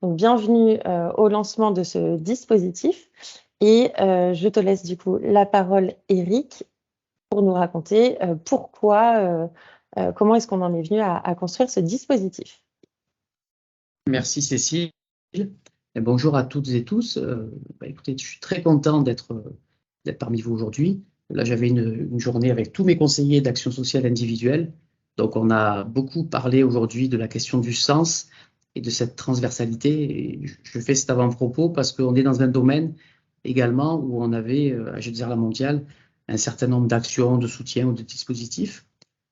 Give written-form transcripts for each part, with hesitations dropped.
Donc, bienvenue au lancement de ce dispositif. Et je te laisse du coup la parole, Eric, pour nous raconter comment est-ce qu'on en est venu à construire ce dispositif. Merci Cécile. Et bonjour à toutes et tous. Écoutez, je suis très content d'être parmi vous aujourd'hui. Là, j'avais une journée avec tous mes conseillers d'action sociale individuelle. Donc, on a beaucoup parlé aujourd'hui de la question du sens et de cette transversalité. Et je fais cet avant-propos parce qu'on est dans un domaine également où on avait, à GDR La Mondiale, un certain nombre d'actions, de soutien ou de dispositifs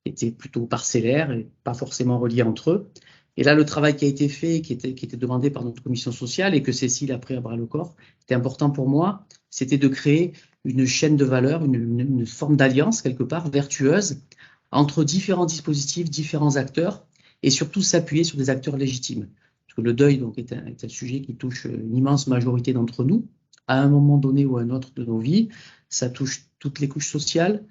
qui étaient plutôt parcellaires et pas forcément reliés entre eux. Et là, le travail qui a été fait, qui était demandé par notre commission sociale et que Cécile a pris à bras le corps, était important pour moi, c'était de créer une chaîne de valeur, une forme d'alliance quelque part vertueuse entre différents dispositifs, différents acteurs et surtout s'appuyer sur des acteurs légitimes. Parce que le deuil donc, est un sujet qui touche une immense majorité d'entre nous à un moment donné ou à un autre de nos vies. Ça touche toutes les couches sociales,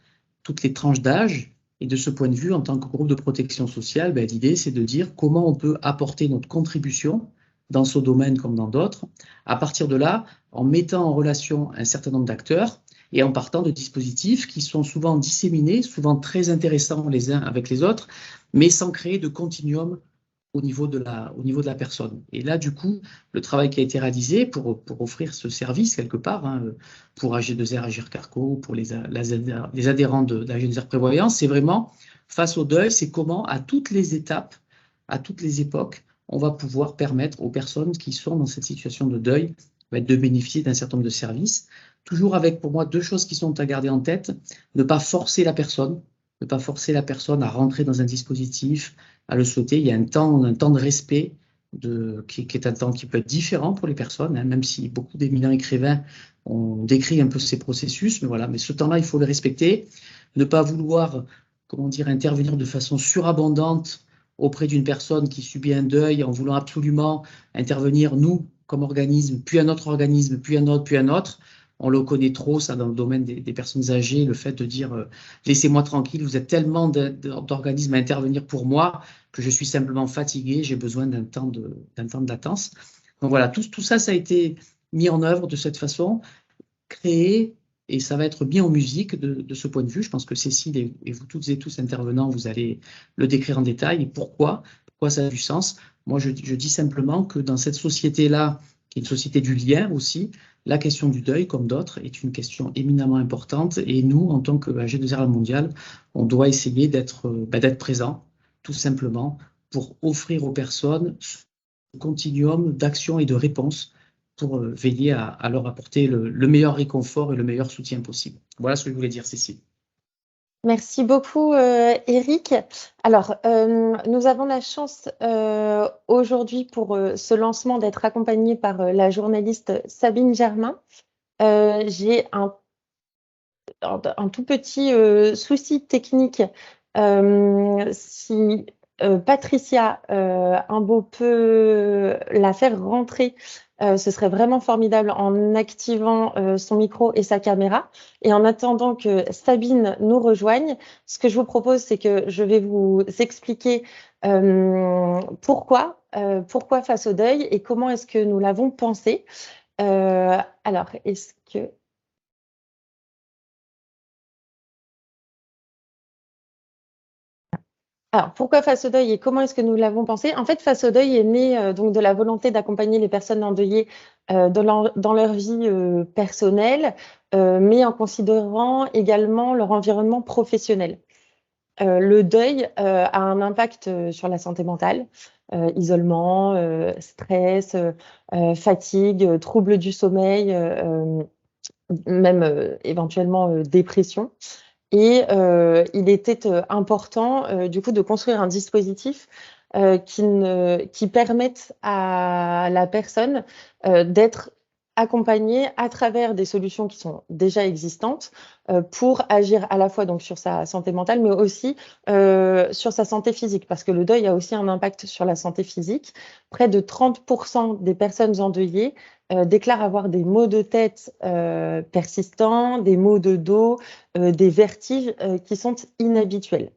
toutes les tranches d'âge. Et de ce point de vue, en tant que groupe de protection sociale, l'idée, c'est de dire comment on peut apporter notre contribution dans ce domaine comme dans d'autres, à partir de là, en mettant en relation un certain nombre d'acteurs et en partant de dispositifs qui sont souvent disséminés, souvent très intéressants les uns avec les autres, mais sans créer de continuum au niveau de la personne. Et là, du coup, le travail qui a été réalisé pour offrir ce service quelque part, pour AG2R, Agir Carco, pour les adhérents de l'AG2R Prévoyance, c'est vraiment, face au deuil, c'est comment, à toutes les étapes, à toutes les époques, on va pouvoir permettre aux personnes qui sont dans cette situation de deuil de bénéficier d'un certain nombre de services. Toujours avec, pour moi, deux choses qui sont à garder en tête. Ne pas forcer la personne, à rentrer dans un dispositif, à le souhaiter. Il y a un temps de respect qui est un temps qui peut être différent pour les personnes, même si beaucoup d'éminents écrivains ont décrit un peu ces processus. Mais voilà, mais ce temps-là, il faut le respecter. Ne pas vouloir, intervenir de façon surabondante auprès d'une personne qui subit un deuil en voulant absolument intervenir, nous, comme organisme, puis un autre organisme, puis un autre, puis un autre. On le connaît trop, ça, dans le domaine des personnes âgées, le fait de dire laissez-moi tranquille, vous êtes tellement d'organismes à intervenir pour moi que je suis simplement fatigué, j'ai besoin d'un temps de latence. Donc voilà, tout ça, ça a été mis en œuvre de cette façon, créé, et ça va être mis en musique de ce point de vue. Je pense que Cécile et vous toutes et tous intervenants, vous allez le décrire en détail. Et pourquoi ça a du sens? Moi, je dis simplement que dans cette société-là, qui est une société du lien aussi, la question du deuil, comme d'autres, est une question éminemment importante. Et nous, en tant que AG2R Mondial, on doit essayer d'être présent, tout simplement, pour offrir aux personnes ce continuum d'action et de réponse pour veiller à leur apporter le meilleur réconfort et le meilleur soutien possible. Voilà ce que je voulais dire, Cécile. Merci beaucoup, Eric. Alors, nous avons la chance aujourd'hui pour ce lancement d'être accompagnés par la journaliste Sabine Germain. J'ai un tout petit souci technique. Si Patricia Imbeau peut la faire rentrer, ce serait vraiment formidable en activant son micro et sa caméra. Et en attendant que Sabine nous rejoigne, ce que je vous propose, c'est que je vais vous expliquer pourquoi face au deuil et comment est-ce que nous l'avons pensé. Alors, est-ce que... Alors, pourquoi Face au deuil et comment est-ce que nous l'avons pensé? En fait, Face au deuil est né donc de la volonté d'accompagner les personnes endeuillées dans leur vie personnelle, mais en considérant également leur environnement professionnel. Le deuil a un impact sur la santé mentale, isolement, stress, fatigue, troubles du sommeil, même éventuellement dépression. Et il était important du coup de construire un dispositif qui permette à la personne d'être accompagnée à travers des solutions qui sont déjà existantes pour agir à la fois donc sur sa santé mentale, mais aussi sur sa santé physique, parce que le deuil a aussi un impact sur la santé physique. Près de 30% des personnes endeuillées déclarent avoir des maux de tête persistants, des maux de dos, des vertiges qui sont inhabituels.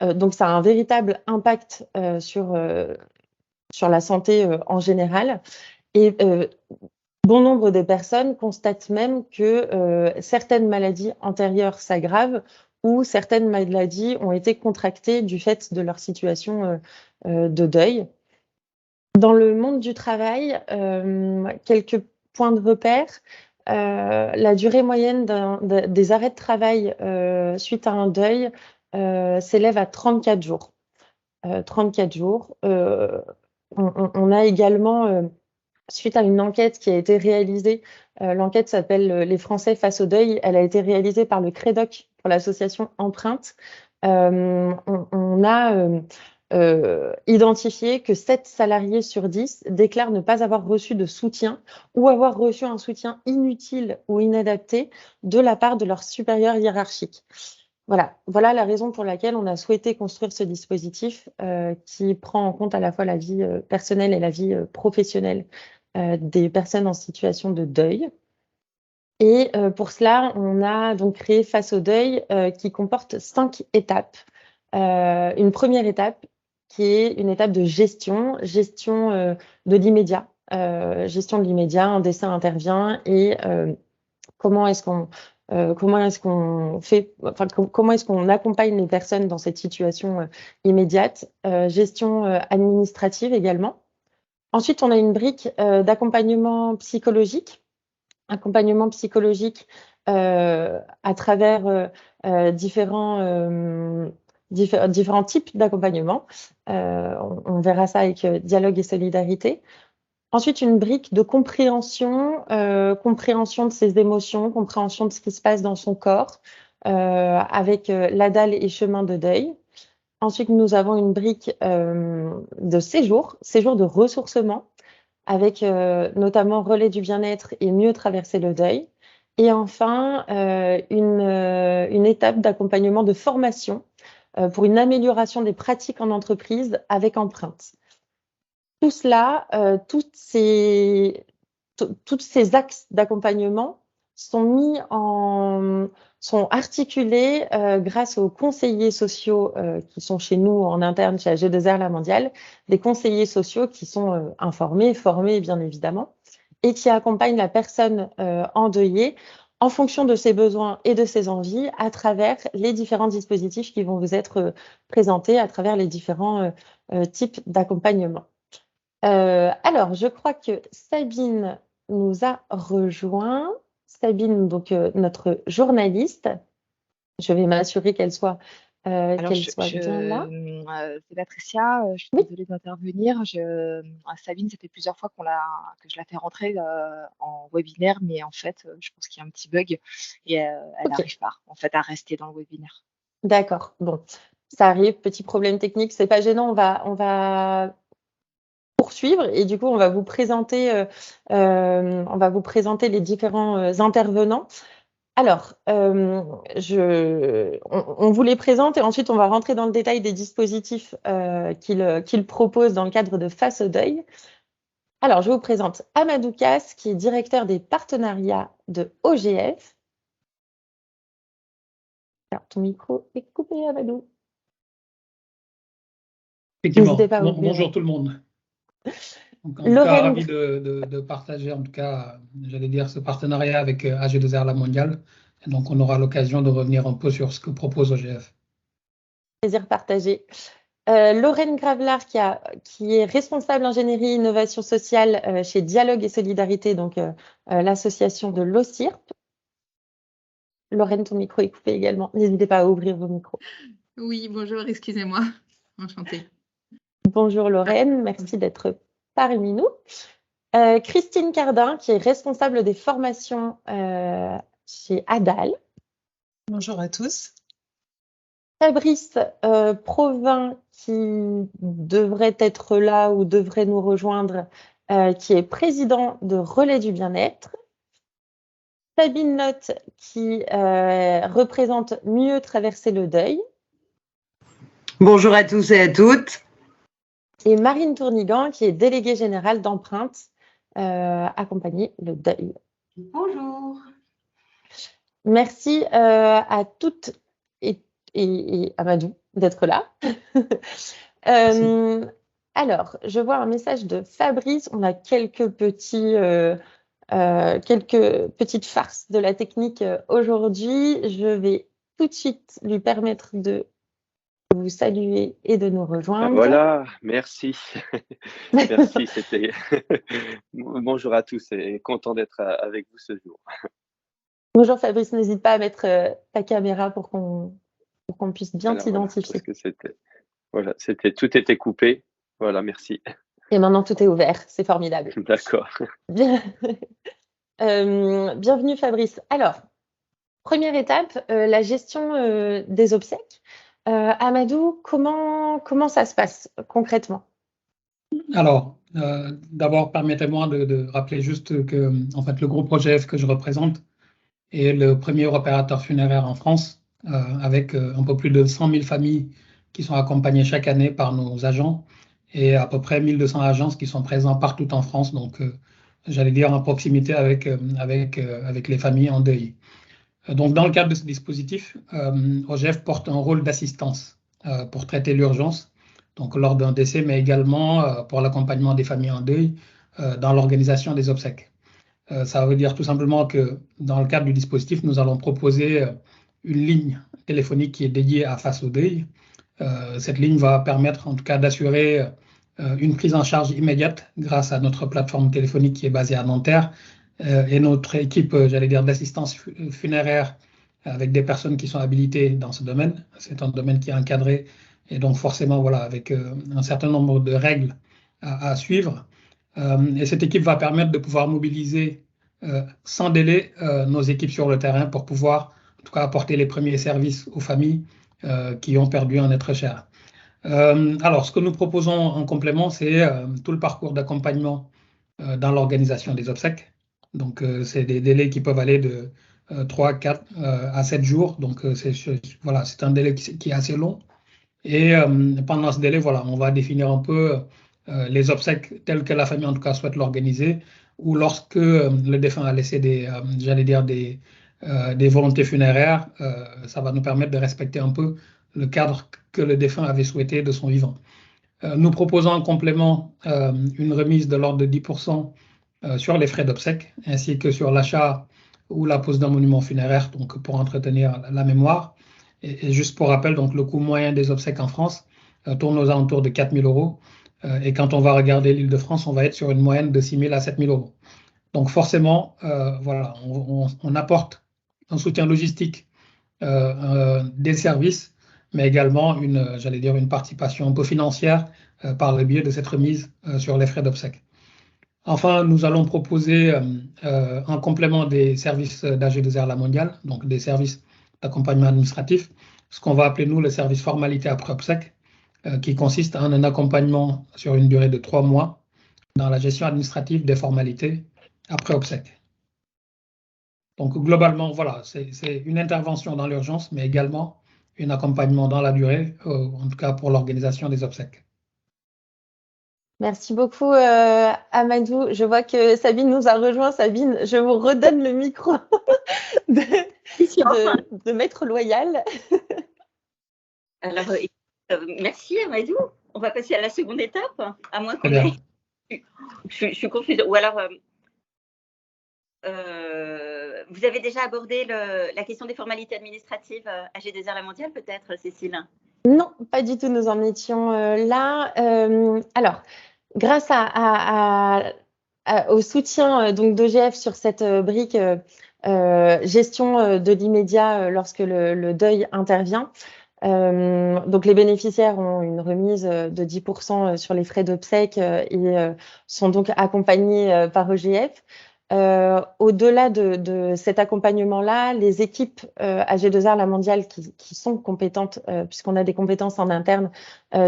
Donc, ça a un véritable impact sur sur la santé en général. Et bon nombre de personnes constatent même que certaines maladies antérieures s'aggravent ou certaines maladies ont été contractées du fait de leur situation de deuil. Dans le monde du travail, quelques points de repère. La durée moyenne des arrêts de travail suite à un deuil s'élève à 34 jours. 34 jours. On a également, suite à une enquête qui a été réalisée, l'enquête s'appelle Les Français face au deuil. Elle a été réalisée par le CREDOC pour l'association Empreinte. On a identifié que 7 salariés sur 10 déclarent ne pas avoir reçu de soutien ou avoir reçu un soutien inutile ou inadapté de la part de leur supérieur hiérarchique. Voilà la raison pour laquelle on a souhaité construire ce dispositif qui prend en compte à la fois la vie personnelle et la vie professionnelle des personnes en situation de deuil. Et pour cela, on a donc créé Face au deuil qui comporte 5 étapes. Une première étape qui est une étape de gestion de l'immédiat. Gestion de l'immédiat, un décès intervient et comment est-ce qu'on fait, enfin, comment est-ce qu'on accompagne les personnes dans cette situation immédiate, gestion administrative également. Ensuite, on a une brique d'accompagnement psychologique à travers différents types d'accompagnement. On verra ça avec dialogue et solidarité. Ensuite, une brique de compréhension de ses émotions, compréhension de ce qui se passe dans son corps, avec l'ADAL et chemin de deuil. Ensuite, nous avons une brique de séjour de ressourcement, avec notamment relais du bien-être et mieux traverser le deuil. Et enfin, une étape d'accompagnement de formation pour une amélioration des pratiques en entreprise avec Empreinte. Tout cela, tous ces axes d'accompagnement sont articulés grâce aux conseillers sociaux qui sont chez nous en interne chez AG2R La Mondiale, des conseillers sociaux qui sont informés, formés bien évidemment, et qui accompagnent la personne endeuillée en fonction de ses besoins et de ses envies à travers les différents dispositifs qui vont vous être présentés à travers les différents types d'accompagnement. Alors, je crois que Sabine nous a rejoint. Sabine, donc notre journaliste. Je vais m'assurer qu'elle soit bien là. C'est Patricia, je suis désolée d'intervenir. Sabine, ça fait plusieurs fois que je la fais rentrer en webinaire, mais en fait, je pense qu'il y a un petit bug et elle n'arrive pas en fait, à rester dans le webinaire. D'accord, bon, ça arrive, petit problème technique, c'est pas gênant, on va poursuivre et du coup on va vous présenter les différents intervenants. Alors, on vous les présente et ensuite on va rentrer dans le détail des dispositifs qu'il propose dans le cadre de Face au deuil. Alors, je vous présente Amadou Kass, qui est directeur des partenariats de OGF. Alors, ton micro est coupé, Amadou. Effectivement. Bonjour tout le monde. Donc, en tout cas, ravi de partager, en tout cas, j'allais dire, ce partenariat avec AG2R La Mondiale. Et donc, on aura l'occasion de revenir un peu sur ce que propose OGF. Plaisir partagé. Lorraine Gravelard, qui est responsable ingénierie et innovation sociale chez Dialogue et Solidarité, donc l'association de l'OCIRP. Lorraine, ton micro est coupé également. N'hésitez pas à ouvrir vos micros. Oui, bonjour, excusez-moi. Enchantée. Bonjour Lorraine, merci d'être parmi nous. Christine Cardin, qui est responsable des formations chez ADAL. Bonjour à tous. Fabrice Provin, qui devrait être là ou devrait nous rejoindre, qui est président de Relais du bien-être. Sabine Lotte, qui représente Mieux traverser le deuil. Bonjour à tous et à toutes. Et Marine Tournigan, qui est déléguée générale d'Empreinte, accompagner le deuil. Bonjour. Merci à toutes et Amadou d'être là. Alors, je vois un message de Fabrice. On a quelques petites farces de la technique aujourd'hui. Je vais tout de suite lui permettre de vous saluer et de nous rejoindre. Voilà, merci. Merci, c'était. Bonjour à tous et content d'être avec vous ce jour. Bonjour Fabrice, n'hésite pas à mettre ta caméra pour qu'on puisse bien t'identifier. Voilà, tout était coupé. Voilà, merci. Et maintenant tout est ouvert, c'est formidable. D'accord. Bienvenue Fabrice. Alors, première étape, la gestion des obsèques. Amadou, comment ça se passe concrètement? Alors, d'abord, permettez-moi de rappeler juste que en fait, le groupe OGF que je représente est le premier opérateur funéraire en France, avec un peu plus de 100 000 familles qui sont accompagnées chaque année par nos agents et à peu près 1200 agences qui sont présentes partout en France, donc j'allais dire en proximité avec les familles en deuil. Donc, dans le cadre de ce dispositif, OGF porte un rôle d'assistance pour traiter l'urgence, donc lors d'un décès, mais également pour l'accompagnement des familles en deuil dans l'organisation des obsèques. Ça veut dire tout simplement que dans le cadre du dispositif, nous allons proposer une ligne téléphonique qui est dédiée à Face au deuil. Cette ligne va permettre en tout cas d'assurer une prise en charge immédiate grâce à notre plateforme téléphonique qui est basée à Nanterre et notre équipe, j'allais dire, d'assistance funéraire avec des personnes qui sont habilitées dans ce domaine. C'est un domaine qui est encadré et donc forcément, voilà, avec un certain nombre de règles à suivre. Et cette équipe va permettre de pouvoir mobiliser sans délai nos équipes sur le terrain pour pouvoir, en tout cas, apporter les premiers services aux familles qui ont perdu un être cher. Alors, ce que nous proposons en complément, c'est tout le parcours d'accompagnement dans l'organisation des obsèques. Donc, c'est des délais qui peuvent aller de 3, 4 à 7 jours. Donc, c'est un délai qui est assez long. Et pendant ce délai, voilà, on va définir un peu les obsèques telles que la famille, en tout cas, souhaite l'organiser, ou lorsque le défunt a laissé des volontés funéraires, ça va nous permettre de respecter un peu le cadre que le défunt avait souhaité de son vivant. Nous proposons en complément une remise de l'ordre de 10% sur les frais d'obsèques, ainsi que sur l'achat ou la pose d'un monument funéraire, donc pour entretenir la mémoire. Et juste pour rappel, donc le coût moyen des obsèques en France tourne aux alentours de 4 000 euros. Et quand on va regarder l'Île-de-France, on va être sur une moyenne de 6 000 à 7 000 euros. Donc forcément, voilà, on apporte un soutien logistique des services, mais également une participation un peu financière par le biais de cette remise sur les frais d'obsèques. Enfin, nous allons proposer en complément des services d'AG2R La Mondiale, donc des services d'accompagnement administratif, ce qu'on va appeler nous le service formalité après obsèques, qui consiste en un accompagnement sur une durée de 3 mois dans la gestion administrative des formalités après obsèques. Donc globalement, voilà, c'est une intervention dans l'urgence, mais également un accompagnement dans la durée, en tout cas pour l'organisation des obsèques. Merci beaucoup Amadou. Je vois que Sabine nous a rejoint. Sabine, je vous redonne le micro de Maître Loyal. Alors, merci Amadou. On va passer à la seconde étape, à moins qu'on ait... Je suis confuse. Ou alors, vous avez déjà abordé la question des formalités administratives AG2R La Mondiale, peut-être, Cécile? Non, pas du tout. Nous en étions là. Alors, grâce au soutien donc d'OGF sur cette brique gestion de l'immédiat lorsque le deuil intervient, donc les bénéficiaires ont une remise de 10% sur les frais d'obsèques et sont donc accompagnés par OGF. Au-delà de cet accompagnement-là, les équipes AG2R La Mondiale qui sont compétentes, puisqu'on a des compétences en interne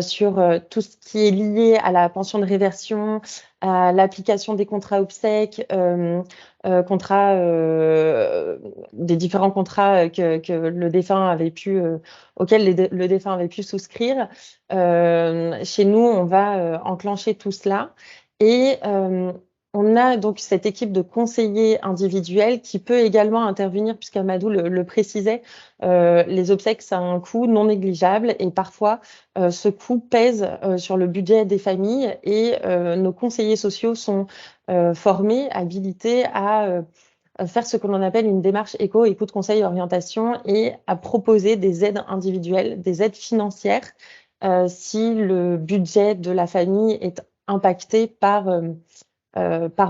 sur tout ce qui est lié à la pension de réversion, à l'application des contrats obsèques, des différents contrats que le défunt avait pu, auxquels le défunt avait pu souscrire. Chez nous, on va enclencher tout cela et on a donc cette équipe de conseillers individuels qui peut également intervenir, puisqu'Amadou le précisait, les obsèques, ça a un coût non négligeable et parfois ce coût pèse sur le budget des familles et nos conseillers sociaux sont formés, habilités à faire ce que l'on appelle une démarche écoute, conseil, orientation et à proposer des aides individuelles, des aides financières si le budget de la famille est impacté par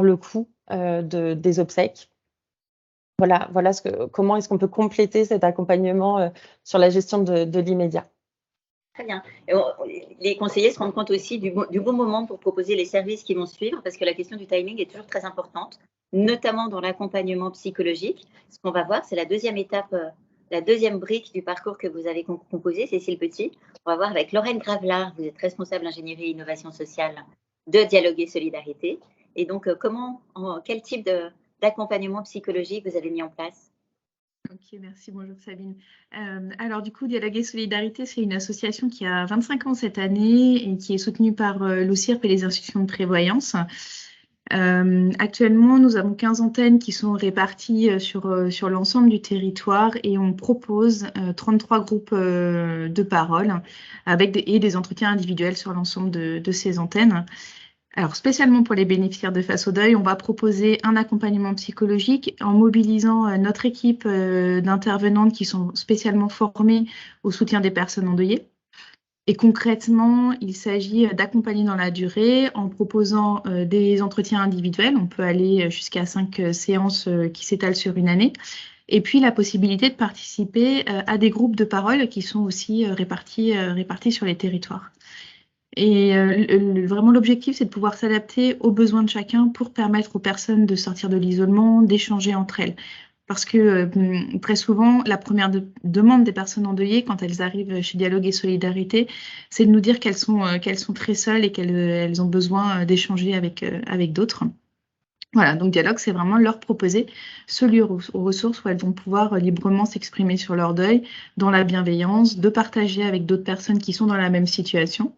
le coût des obsèques. Voilà comment est-ce qu'on peut compléter cet accompagnement sur la gestion de l'immédiat. Très bien. Les conseillers se rendent compte aussi du bon moment pour proposer les services qui vont suivre, parce que la question du timing est toujours très importante, notamment dans l'accompagnement psychologique. Ce qu'on va voir, c'est la deuxième étape, la deuxième brique du parcours que vous avez composé, Cécile Petit. On va voir avec Lorraine Gravelard, vous êtes responsable ingénierie et innovation sociale de Dialogue et Solidarité. Et donc, quel type d'accompagnement psychologique vous avez mis en place? Ok, merci. Bonjour Sabine. Alors du coup, Dialogue et Solidarité, c'est une association qui a 25 ans cette année et qui est soutenue par l'OCIRP et les institutions de prévoyance. Actuellement, nous avons 15 antennes qui sont réparties sur l'ensemble du territoire et on propose 33 groupes de parole avec des entretiens individuels sur l'ensemble de ces antennes. Alors, spécialement pour les bénéficiaires de Face au Deuil, on va proposer un accompagnement psychologique en mobilisant notre équipe d'intervenantes qui sont spécialement formées au soutien des personnes endeuillées. Et concrètement, il s'agit d'accompagner dans la durée en proposant des entretiens individuels. On peut aller jusqu'à 5 séances qui s'étalent sur une année. Et puis, la possibilité de participer à des groupes de parole qui sont aussi répartis sur les territoires. Et vraiment, l'objectif, c'est de pouvoir s'adapter aux besoins de chacun pour permettre aux personnes de sortir de l'isolement, d'échanger entre elles. Parce que très souvent, la première demande des personnes endeuillées, quand elles arrivent chez Dialogue et Solidarité, c'est de nous dire qu'elles sont très seules et qu'elles ont besoin d'échanger avec d'autres. Voilà, donc Dialogue, c'est vraiment leur proposer ce lieu aux ressources où elles vont pouvoir librement s'exprimer sur leur deuil, dans la bienveillance, de partager avec d'autres personnes qui sont dans la même situation.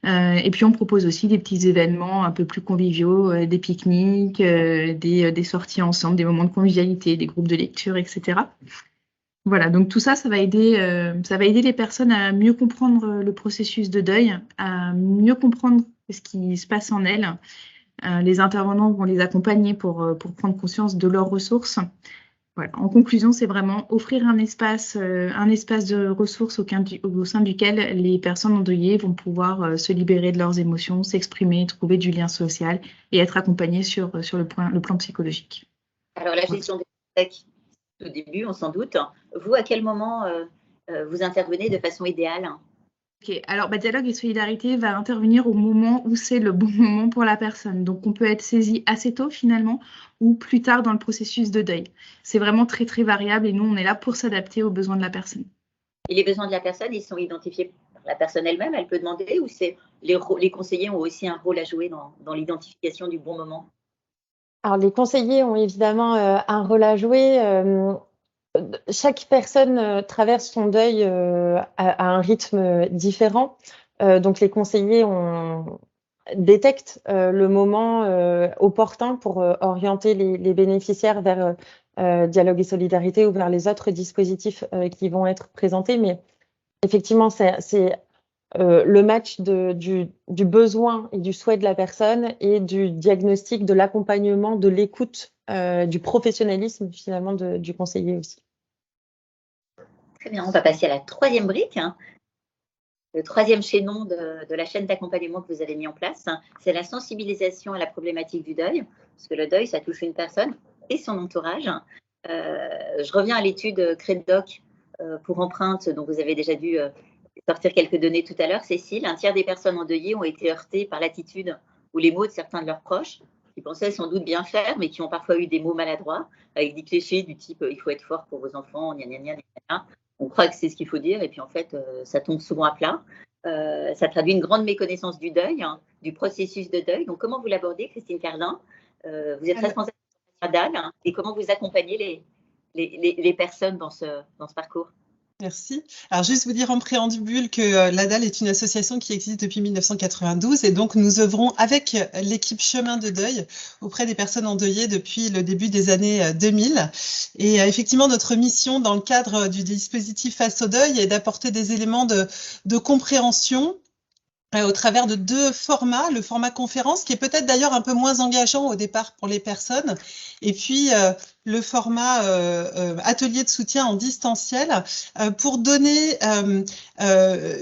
Et puis, on propose aussi des petits événements un peu plus conviviaux, des pique-niques, des sorties ensemble, des moments de convivialité, des groupes de lecture, etc. Voilà, donc tout ça, ça va aider les personnes à mieux comprendre le processus de deuil, à mieux comprendre ce qui se passe en elles. Les intervenants vont les accompagner pour prendre conscience de leurs ressources. Voilà. En conclusion, c'est vraiment offrir un espace de ressources au sein duquel les personnes endeuillées vont pouvoir se libérer de leurs émotions, s'exprimer, trouver du lien social et être accompagnées sur le plan psychologique. Alors, la gestion des obsèques, au début, on s'en doute. Vous, à quel moment vous intervenez de façon idéale? Ok, alors Dialogue et Solidarité va intervenir au moment où c'est le bon moment pour la personne. Donc, on peut être saisi assez tôt finalement ou plus tard dans le processus de deuil. C'est vraiment très, très variable et nous, on est là pour s'adapter aux besoins de la personne. Et les besoins de la personne, ils sont identifiés par la personne elle-même, elle peut demander, ou c'est les conseillers ont aussi un rôle à jouer dans l'identification du bon moment? Alors, les conseillers ont évidemment un rôle à jouer. Chaque personne traverse son deuil à un rythme différent. Donc, les conseillers détectent le moment opportun pour orienter les bénéficiaires vers Dialogue et Solidarité ou vers les autres dispositifs qui vont être présentés. Mais effectivement, c'est le match du besoin et du souhait de la personne et du diagnostic, de l'accompagnement, de l'écoute, du professionnalisme finalement du conseiller aussi. Très bien, on va passer à la troisième brique. Le troisième chaînon de la chaîne d'accompagnement que vous avez mis en place, c'est la sensibilisation à la problématique du deuil, parce que le deuil, ça touche une personne et son entourage. Je reviens à l'étude Credoc pour empreinte, dont vous avez déjà dû sortir quelques données tout à l'heure, Cécile. Un tiers des personnes endeuillées ont été heurtées par l'attitude ou les mots de certains de leurs proches, qui pensaient sans doute bien faire, mais qui ont parfois eu des mots maladroits, avec des clichés du type « il faut être fort pour vos enfants », gna gna gna gna gna. On croit que c'est ce qu'il faut dire et puis en fait, ça tombe souvent à plat. Ça traduit une grande méconnaissance du deuil, du processus de deuil. Donc, comment vous l'abordez, Christine Cardin? Vous êtes responsable de DAL et comment vous accompagnez les personnes dans ce parcours? Merci. Alors, juste vous dire en préambule que l'ADAL est une association qui existe depuis 1992 et donc nous œuvrons avec l'équipe Chemin de Deuil auprès des personnes endeuillées depuis le début des années 2000. Et effectivement, notre mission dans le cadre du dispositif Face au deuil est d'apporter des éléments de compréhension au travers de 2 formats, le format conférence qui est peut-être d'ailleurs un peu moins engageant au départ pour les personnes, et puis le format atelier de soutien en distanciel pour donner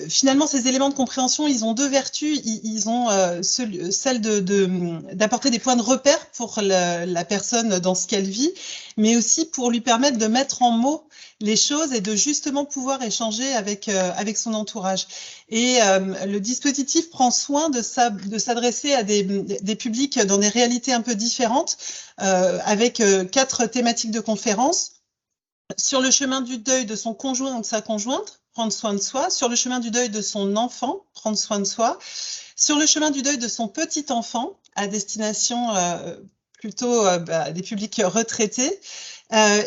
finalement ces éléments de compréhension. Ils ont 2 vertus, ils ont celle d'apporter des points de repère pour la personne dans ce qu'elle vit, mais aussi pour lui permettre de mettre en mots les choses et de justement pouvoir échanger avec son entourage. Et le dispositif prend soin de s'adresser à des publics dans des réalités un peu différentes, avec 4 thématiques de conférence. Sur le chemin du deuil de son conjoint ou de sa conjointe, prendre soin de soi. Sur le chemin du deuil de son enfant, prendre soin de soi. Sur le chemin du deuil de son petit enfant, à destination plutôt des publics retraités.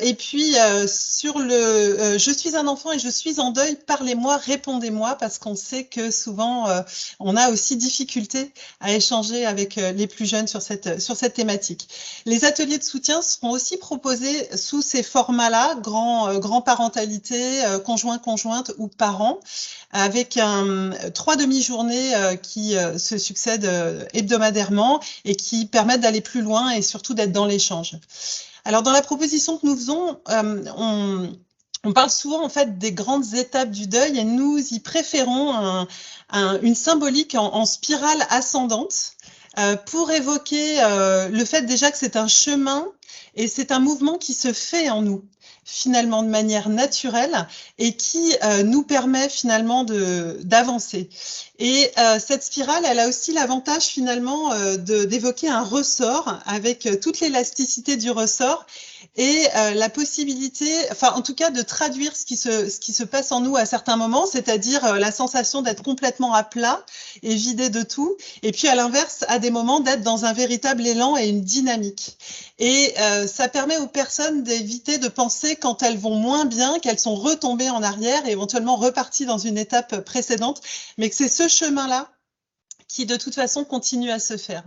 Et puis sur le je suis un enfant et je suis en deuil, parlez-moi, répondez-moi, parce qu'on sait que souvent on a aussi difficulté à échanger avec les plus jeunes sur cette thématique. Les ateliers de soutien seront aussi proposés sous ces formats-là, grand parentalité, conjoint-conjointe ou parents, avec 3 demi-journées qui se succèdent hebdomadairement et qui permettent d'aller plus loin et surtout d'être dans l'échange. Alors, dans la proposition que nous faisons, on parle souvent en fait des grandes étapes du deuil et nous y préférons une symbolique en spirale ascendante pour évoquer le fait déjà que c'est un chemin et c'est un mouvement qui se fait en nous, finalement de manière naturelle et qui nous permet finalement d'avancer. Et cette spirale, elle a aussi l'avantage finalement d'évoquer un ressort avec toute l'élasticité du ressort et la possibilité, enfin en tout cas de traduire ce qui se passe en nous à certains moments, c'est-à-dire la sensation d'être complètement à plat et vidé de tout, et puis à l'inverse, à des moments d'être dans un véritable élan et une dynamique. Et ça permet aux personnes d'éviter de penser quand elles vont moins bien, qu'elles sont retombées en arrière et éventuellement reparties dans une étape précédente, mais que c'est ce chemin-là qui de toute façon continue à se faire.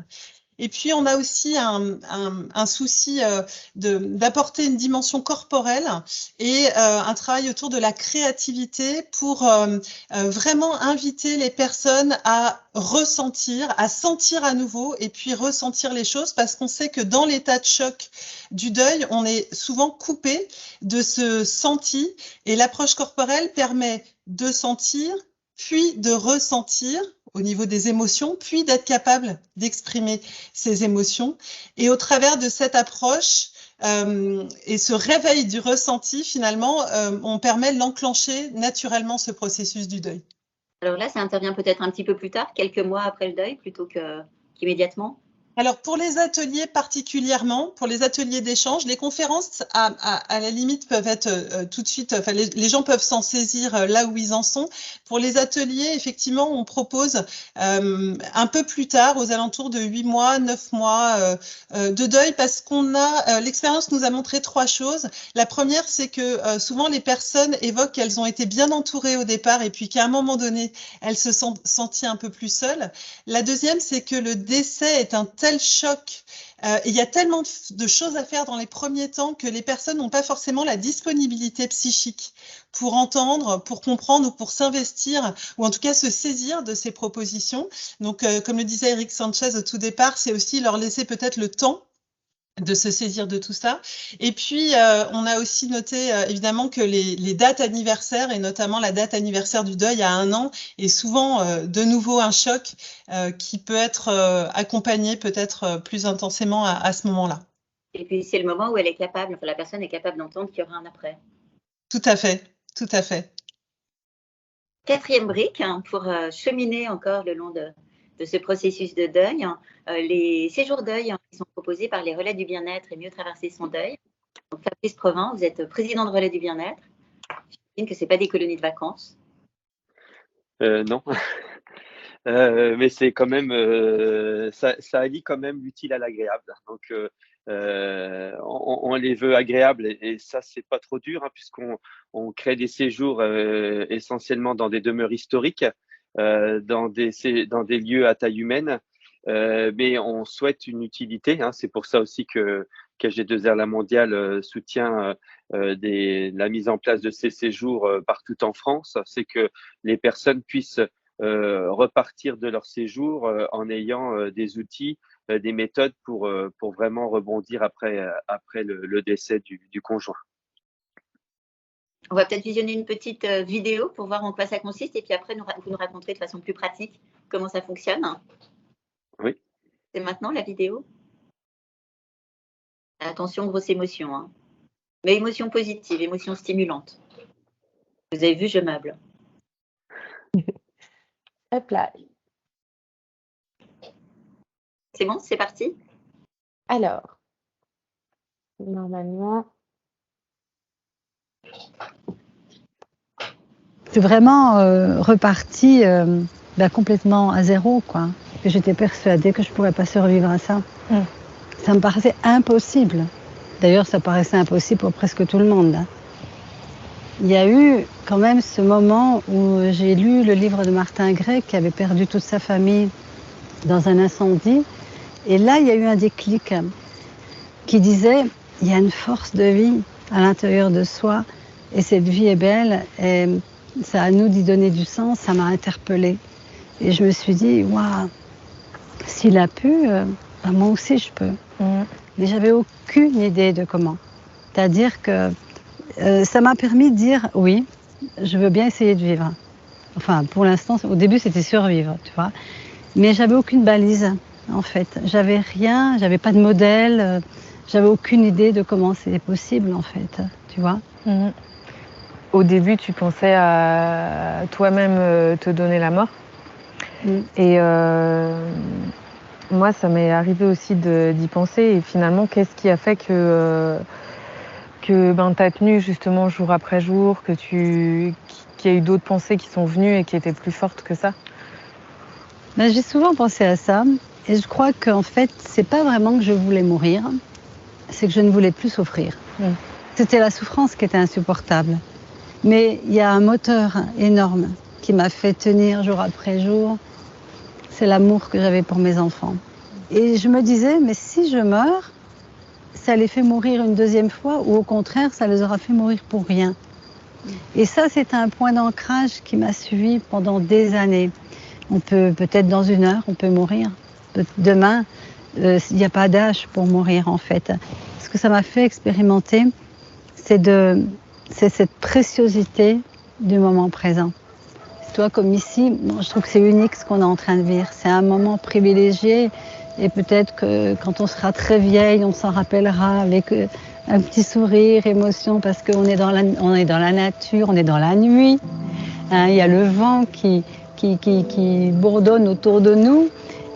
Et puis, on a aussi un souci d'apporter une dimension corporelle et un travail autour de la créativité pour vraiment inviter les personnes à ressentir, à sentir à nouveau et puis ressentir les choses, parce qu'on sait que dans l'état de choc du deuil, on est souvent coupé de ce senti et l'approche corporelle permet de sentir, puis de ressentir au niveau des émotions, puis d'être capable d'exprimer ces émotions. Et au travers de cette approche et ce réveil du ressenti, finalement, on permet d'enclencher naturellement ce processus du deuil. Alors là, ça intervient peut-être un petit peu plus tard, quelques mois après le deuil, plutôt qu'immédiatement. Alors, pour les ateliers particulièrement, pour les ateliers d'échange, les conférences, à la limite, peuvent être tout de suite, enfin, les gens peuvent s'en saisir là où ils en sont. Pour les ateliers, effectivement, on propose un peu plus tard, aux alentours de 8 mois, 9 mois de deuil, parce qu'on a, l'expérience nous a montré 3 choses. La première, c'est que souvent les personnes évoquent qu'elles ont été bien entourées au départ et puis qu'à un moment donné, elles se sont senties un peu plus seules. La deuxième, c'est que le décès est un tel choc. Il y a tellement de choses à faire dans les premiers temps que les personnes n'ont pas forcément la disponibilité psychique pour entendre, pour comprendre ou pour s'investir ou en tout cas se saisir de ces propositions. Donc, comme le disait Eric Sanchez au tout départ, c'est aussi leur laisser peut-être le temps de se saisir de tout ça. Et puis, on a aussi noté évidemment que les dates anniversaires, et notamment la date anniversaire du deuil à 1 an, est souvent de nouveau un choc qui peut être accompagné peut-être plus intensément à ce moment-là. Et puis, c'est le moment où elle est capable, enfin, la personne est capable d'entendre qu'il y aura un après. Tout à fait, tout à fait. 4e brique, pour cheminer encore le long de ce processus de deuil, les séjours deuil qui sont proposés par les relais du bien-être et mieux traverser son deuil. Donc, Fabrice Provin, vous êtes président de relais du bien-être. J'imagine que ce n'est pas des colonies de vacances. Non. mais c'est quand même, ça allie quand même l'utile à l'agréable. Donc, on les veut agréables et ça, c'est pas trop dur, hein, puisqu'on crée des séjours essentiellement dans des demeures historiques, dans des lieux à taille humaine, mais on souhaite une utilité, hein. C'est pour ça aussi que AG2R La Mondiale soutient la mise en place de ces séjours partout en France. C'est que les personnes puissent repartir de leur séjour en ayant des outils, des méthodes pour vraiment rebondir après le décès du conjoint. On va peut-être visionner une petite vidéo pour voir en quoi ça consiste et puis après vous nous raconterez de façon plus pratique comment ça fonctionne. Oui. C'est maintenant la vidéo. Attention, grosse émotion, hein. Mais émotion positive, émotion stimulante. Vous avez vu, je meuble. Hop là. C'est bon, c'est parti? Alors, normalement. C'est vraiment reparti complètement à zéro, quoi. J'étais persuadée que je ne pourrais pas survivre à ça. Ça me paraissait impossible. D'ailleurs, ça paraissait impossible pour presque tout le monde, hein. Il y a eu quand même ce moment où j'ai lu le livre de Martin Gray qui avait perdu toute sa famille dans un incendie. Et là, il y a eu un déclic qui disait il y a une force de vie à l'intérieur de soi et cette vie est belle et c'est à nous d'y donner du sens. Ça m'a interpellée. Et je me suis dit, waouh, s'il a pu, moi aussi je peux. Mais j'avais aucune idée de comment. C'est-à-dire que ça m'a permis de dire, oui, je veux bien essayer de vivre. Enfin, pour l'instant, au début, c'était survivre, tu vois. Mais j'avais aucune balise, en fait. J'avais rien, j'avais pas de modèle, j'avais aucune idée de comment c'était possible, en fait, tu vois. Au début, tu pensais à toi-même te donner la mort. Et moi, ça m'est arrivé aussi d'y penser. Et finalement, qu'est-ce qui a fait que tu as tenu justement jour après jour, qu'il y a eu d'autres pensées qui sont venues et qui étaient plus fortes que ça? J'ai souvent pensé à ça. Et je crois qu'en fait, c'est pas vraiment que je voulais mourir, c'est que je ne voulais plus souffrir. C'était la souffrance qui était insupportable. Mais il y a un moteur énorme qui m'a fait tenir jour après jour. C'est l'amour que j'avais pour mes enfants. Et je me disais, mais si je meurs, ça les fait mourir une deuxième fois ou au contraire, ça les aura fait mourir pour rien. Et ça, c'est un point d'ancrage qui m'a suivi pendant des années. On peut, peut-être dans une heure, on peut mourir. Demain, il n'y a pas d'âge pour mourir en fait. Ce que ça m'a fait expérimenter, c'est cette préciosité du moment présent. Toi, comme ici, je trouve que c'est unique ce qu'on est en train de vivre. C'est un moment privilégié et peut-être que quand on sera très vieille, on s'en rappellera avec un petit sourire, émotion, parce qu'on est dans la nature, on est dans la nuit. Hein, il y a le vent qui bourdonne autour de nous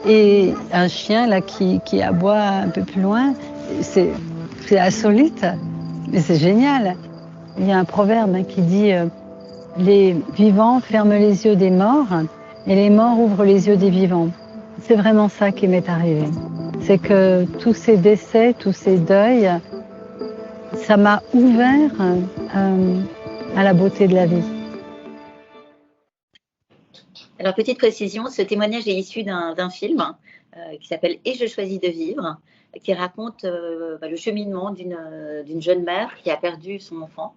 et un chien là qui aboie un peu plus loin. C'est insolite, mais c'est génial. Il y a un proverbe qui dit les vivants ferment les yeux des morts et les morts ouvrent les yeux des vivants. C'est vraiment ça qui m'est arrivé. C'est que tous ces décès, tous ces deuils, ça m'a ouvert à la beauté de la vie. Alors, petite précision, ce témoignage est issu d'un film qui s'appelle « Et je choisis de vivre », qui raconte le cheminement d'une jeune mère qui a perdu son enfant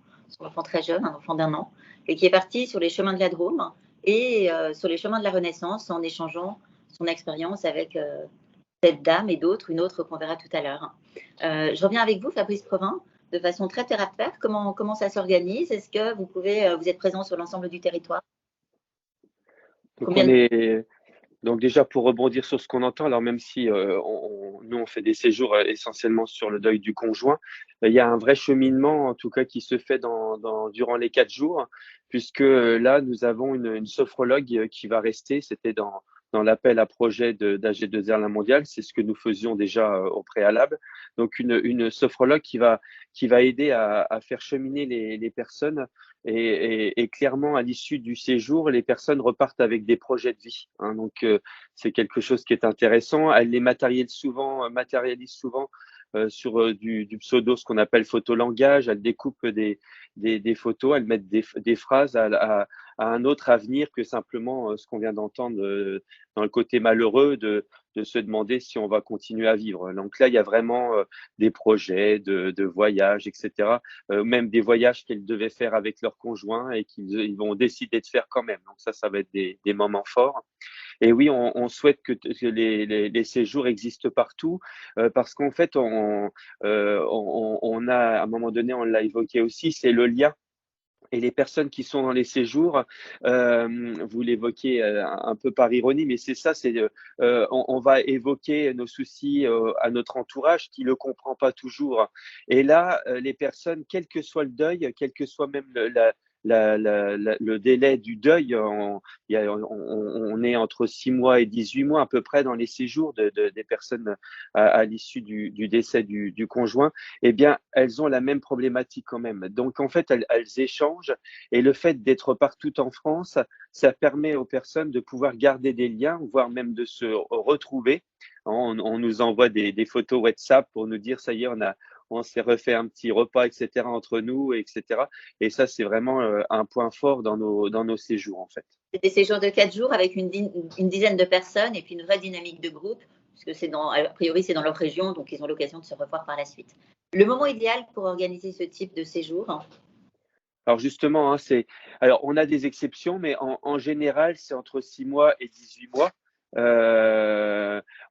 très jeune, un enfant d'1 an, et qui est partie sur les chemins de la Drôme et sur les chemins de la Renaissance en échangeant son expérience avec cette dame et d'autres, une autre qu'on verra tout à l'heure. Je reviens avec vous, Fabrice Provin, de façon très terre à terre. Comment ça s'organise? Est-ce que vous êtes présent sur l'ensemble du territoire? Donc déjà, pour rebondir sur ce qu'on entend, alors même si nous, on fait des séjours essentiellement sur le deuil du conjoint, il y a un vrai cheminement, en tout cas, qui se fait durant les 4 jours, puisque là, nous avons une sophrologue qui va rester. C'était dans l'appel à projet d'AG2R La Mondiale, c'est ce que nous faisions déjà au préalable. Donc, une sophrologue qui va aider à faire cheminer les personnes Et clairement, à l'issue du séjour, les personnes repartent avec des projets de vie. Hein. Donc, c'est quelque chose qui est intéressant. Elles les matérialisent souvent sur du pseudo, ce qu'on appelle photolangage. Elles découpent des photos, elles mettent des phrases à un autre avenir que simplement ce qu'on vient d'entendre dans le côté malheureux de se demander si on va continuer à vivre. Donc là, il y a vraiment des projets de voyages, etc. Même des voyages qu'elles devaient faire avec leur conjoint et qu'ils vont décider de faire quand même. Donc ça va être des moments forts. Et oui, on souhaite que les séjours existent partout parce qu'en fait, on a, à un moment donné, on l'a évoqué aussi, c'est le lien. Et les personnes qui sont dans les séjours, vous l'évoquez un peu par ironie, mais c'est ça, on va évoquer nos soucis à notre entourage qui ne le comprend pas toujours. Et là, les personnes, quel que soit le deuil, quel que soit même le délai du deuil, on est entre 6 mois et 18 mois à peu près dans les séjours des personnes à l'issue du décès du conjoint, eh bien, elles ont la même problématique quand même. Donc, en fait, elles échangent et le fait d'être partout en France, ça permet aux personnes de pouvoir garder des liens, voire même de se retrouver. On nous envoie des photos WhatsApp pour nous dire, ça y est, on s'est refait un petit repas, etc., entre nous, etc. Et ça, c'est vraiment un point fort dans nos séjours, en fait. C'est des séjours de 4 jours avec une dizaine de personnes et puis une vraie dynamique de groupe, puisque a priori, c'est dans leur région, donc ils ont l'occasion de se revoir par la suite. Le moment idéal pour organiser ce type de séjour? Alors justement, alors on a des exceptions, mais en général, c'est entre 6 mois et 18 mois.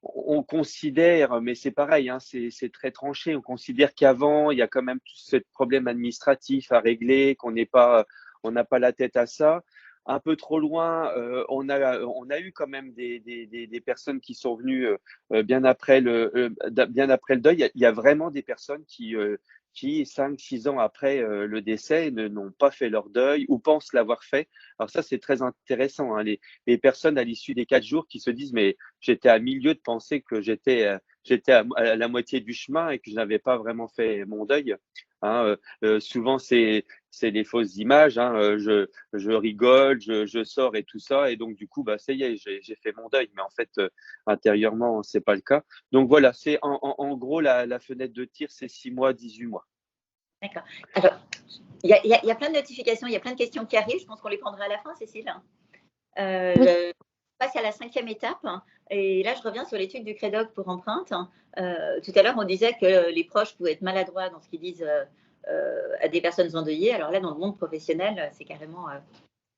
On considère, mais c'est pareil, hein, c'est très tranché, on considère qu'avant, il y a quand même tout ce problème administratif à régler, qu'on n'a pas la tête à ça. Un peu trop loin, on a eu quand même des personnes qui sont venues bien après le deuil. Il y a vraiment des personnes qui 5-6 ans après le décès, n'ont pas fait leur deuil ou pensent l'avoir fait. Alors ça, c'est très intéressant. Hein. Les personnes à l'issue des 4 jours qui se disent « mais j'étais à milieu de penser que j'étais à la moitié du chemin et que je n'avais pas vraiment fait mon deuil. Hein. Souvent, c'est des fausses images. Hein. Je rigole, je sors et tout ça. Et donc, du coup, ça y est, j'ai fait mon deuil. Mais en fait, intérieurement, ce n'est pas le cas. Donc, voilà, c'est en gros, la fenêtre de tir, c'est 6 mois, 18 mois. D'accord. Alors, il y a plein de notifications, il y a plein de questions qui arrivent. Je pense qu'on les prendra à la fin, Cécile. Oui. On passe à la 5e étape. Et là, je reviens sur l'étude du Crédoc pour empreinte. Tout à l'heure, on disait que les proches pouvaient être maladroits dans ce qu'ils disent à des personnes endeuillées. Alors là, dans le monde professionnel, c'est carrément